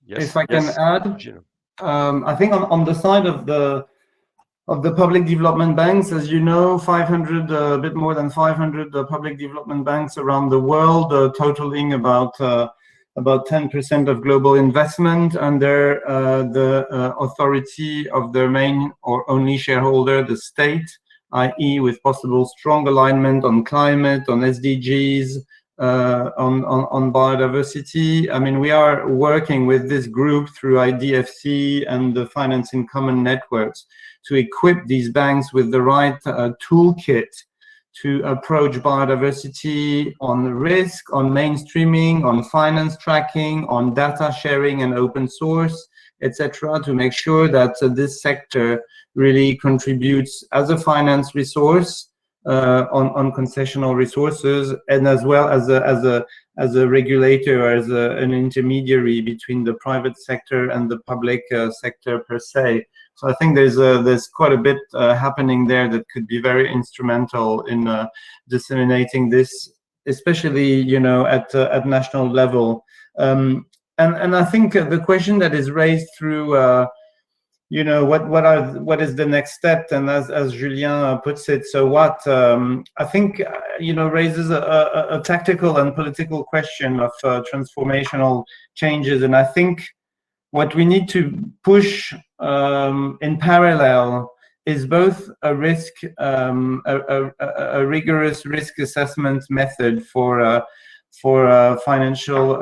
yes, add, I think on the side of the public development banks, as you know, 500, a bit more than 500 public development banks around the world, totaling about 10% of global investment under the authority of their main or only shareholder, the state, i.e. with possible strong alignment on climate, on SDGs, on biodiversity. I mean, we are working with this group through IDFC and the Finance in Common networks to equip these banks with the right toolkit to approach biodiversity on risk, on mainstreaming, on finance tracking, on data sharing and open source, etc., to make sure that this sector really contributes as a finance resource on concessional resources, and as well as a regulator, as an intermediary between the private sector and the public sector per se. So I think there's quite a bit happening there that could be very instrumental in disseminating this, especially at national level. And I think the question that is raised through what is the next step, and as Julien puts it, so what, I think raises a tactical and political question of transformational changes. And I think what we need to push in parallel is both a rigorous risk assessment method for financial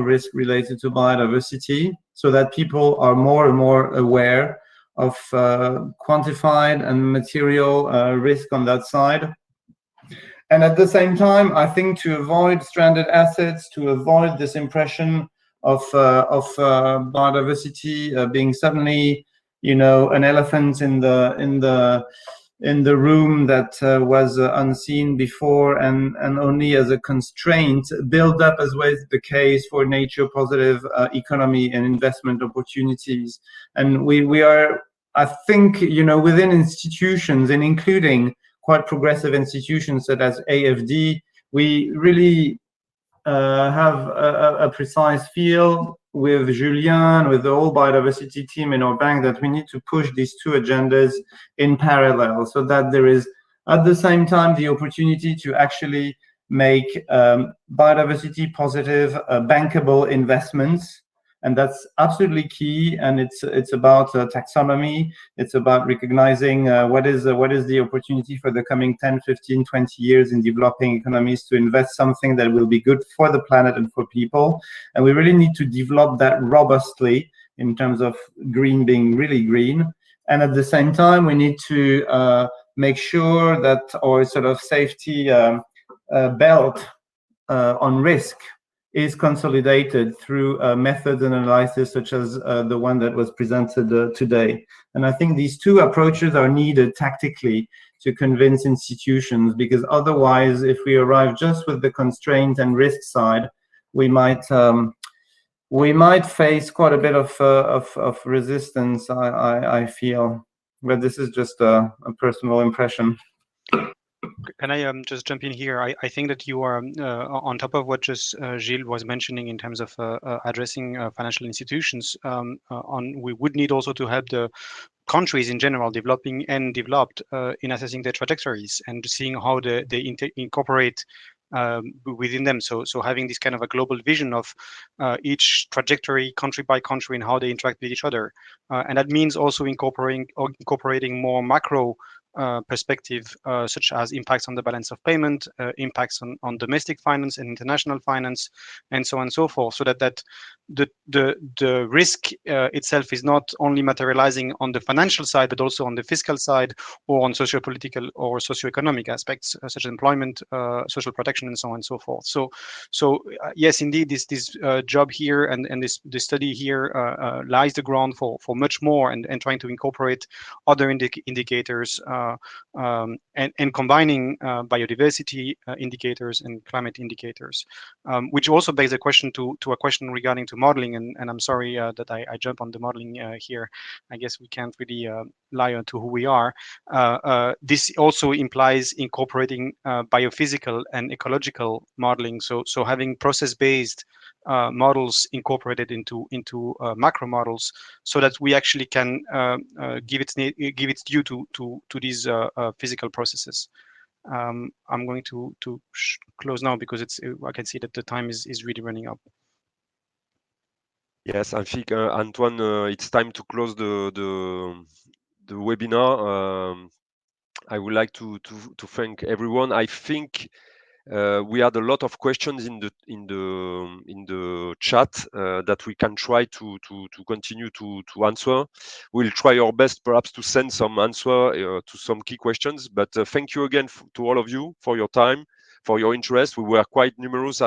risk related to biodiversity, so that people are more and more aware of quantified and material risk on that side. And at the same time, I think to avoid stranded assets, to avoid this impression of biodiversity being suddenly, an elephant in the room that was unseen before, and only as a constraint, build up as was the case for nature positive economy and investment opportunities. And we are, I think, within institutions, and including quite progressive institutions such as AFD, we really have a precise feel with Julien, with the whole biodiversity team in our bank, that we need to push these two agendas in parallel, so that there is at the same time the opportunity to actually make biodiversity positive bankable investments, And that's absolutely key. And it's about taxonomy. It's about recognizing what is the opportunity for the coming 10, 15, 20 years in developing economies to invest something that will be good for the planet and for people. And we really need to develop that robustly in terms of green being really green. And at the same time, we need to make sure that our sort of safety belt on risk is consolidated through methods and analysis such as the one that was presented today. And I think these two approaches are needed tactically to convince institutions, because otherwise, if we arrive just with the constraint and risk side, we might face quite a bit of resistance, I feel. But this is just a personal impression. Can I just jump in here? I think that you are on top of what just Gilles was mentioning in terms of addressing financial institutions. We would need also to help the countries in general, developing and developed, in assessing their trajectories and seeing how they incorporate within them. So having this kind of a global vision of each trajectory, country by country, and how they interact with each other, and that means also incorporating more macro perspective, such as impacts on the balance of payment, impacts on domestic finance and international finance, and so on and so forth, so that the risk itself is not only materializing on the financial side, but also on the fiscal side, or on socio-political or socio-economic aspects, such as employment, social protection, and so on and so forth. So yes, indeed, this job here and this study here lies the ground for much more, and trying to incorporate other indicators, and combining biodiversity indicators and climate indicators, which also begs a question to a question regarding to modeling. And I'm sorry that I jump on the modeling here. I guess we can't really lie to who we are. This also implies incorporating biophysical and ecological modeling. So having process-based models incorporated into macro models, so that we actually can give its due to these physical processes. I'm going to close now, because I can see that the time is really running up. Yes, I think Antoine, it's time to close the webinar. I would like to thank everyone. I think we had a lot of questions in the chat that we can try to continue to answer. We'll try our best, perhaps, to send some answer to some key questions. But thank you again to all of you for your time, for your interest. We were quite numerous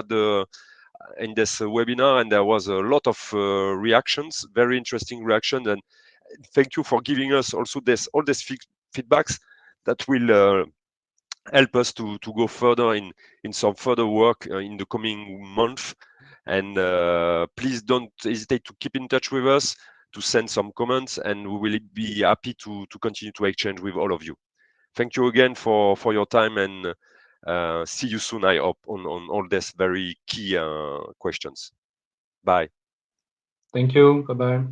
in this webinar, and there was a lot of reactions, very interesting reactions. And thank you for giving us also all these feedbacks that will help us to go further in some further work in the coming month. And please don't hesitate to keep in touch with us, to send some comments, and we will be happy to continue to exchange with all of you. Thank you again for your time, and see you soon, I hope, on all these very key questions. Bye. Thank you. Bye-bye.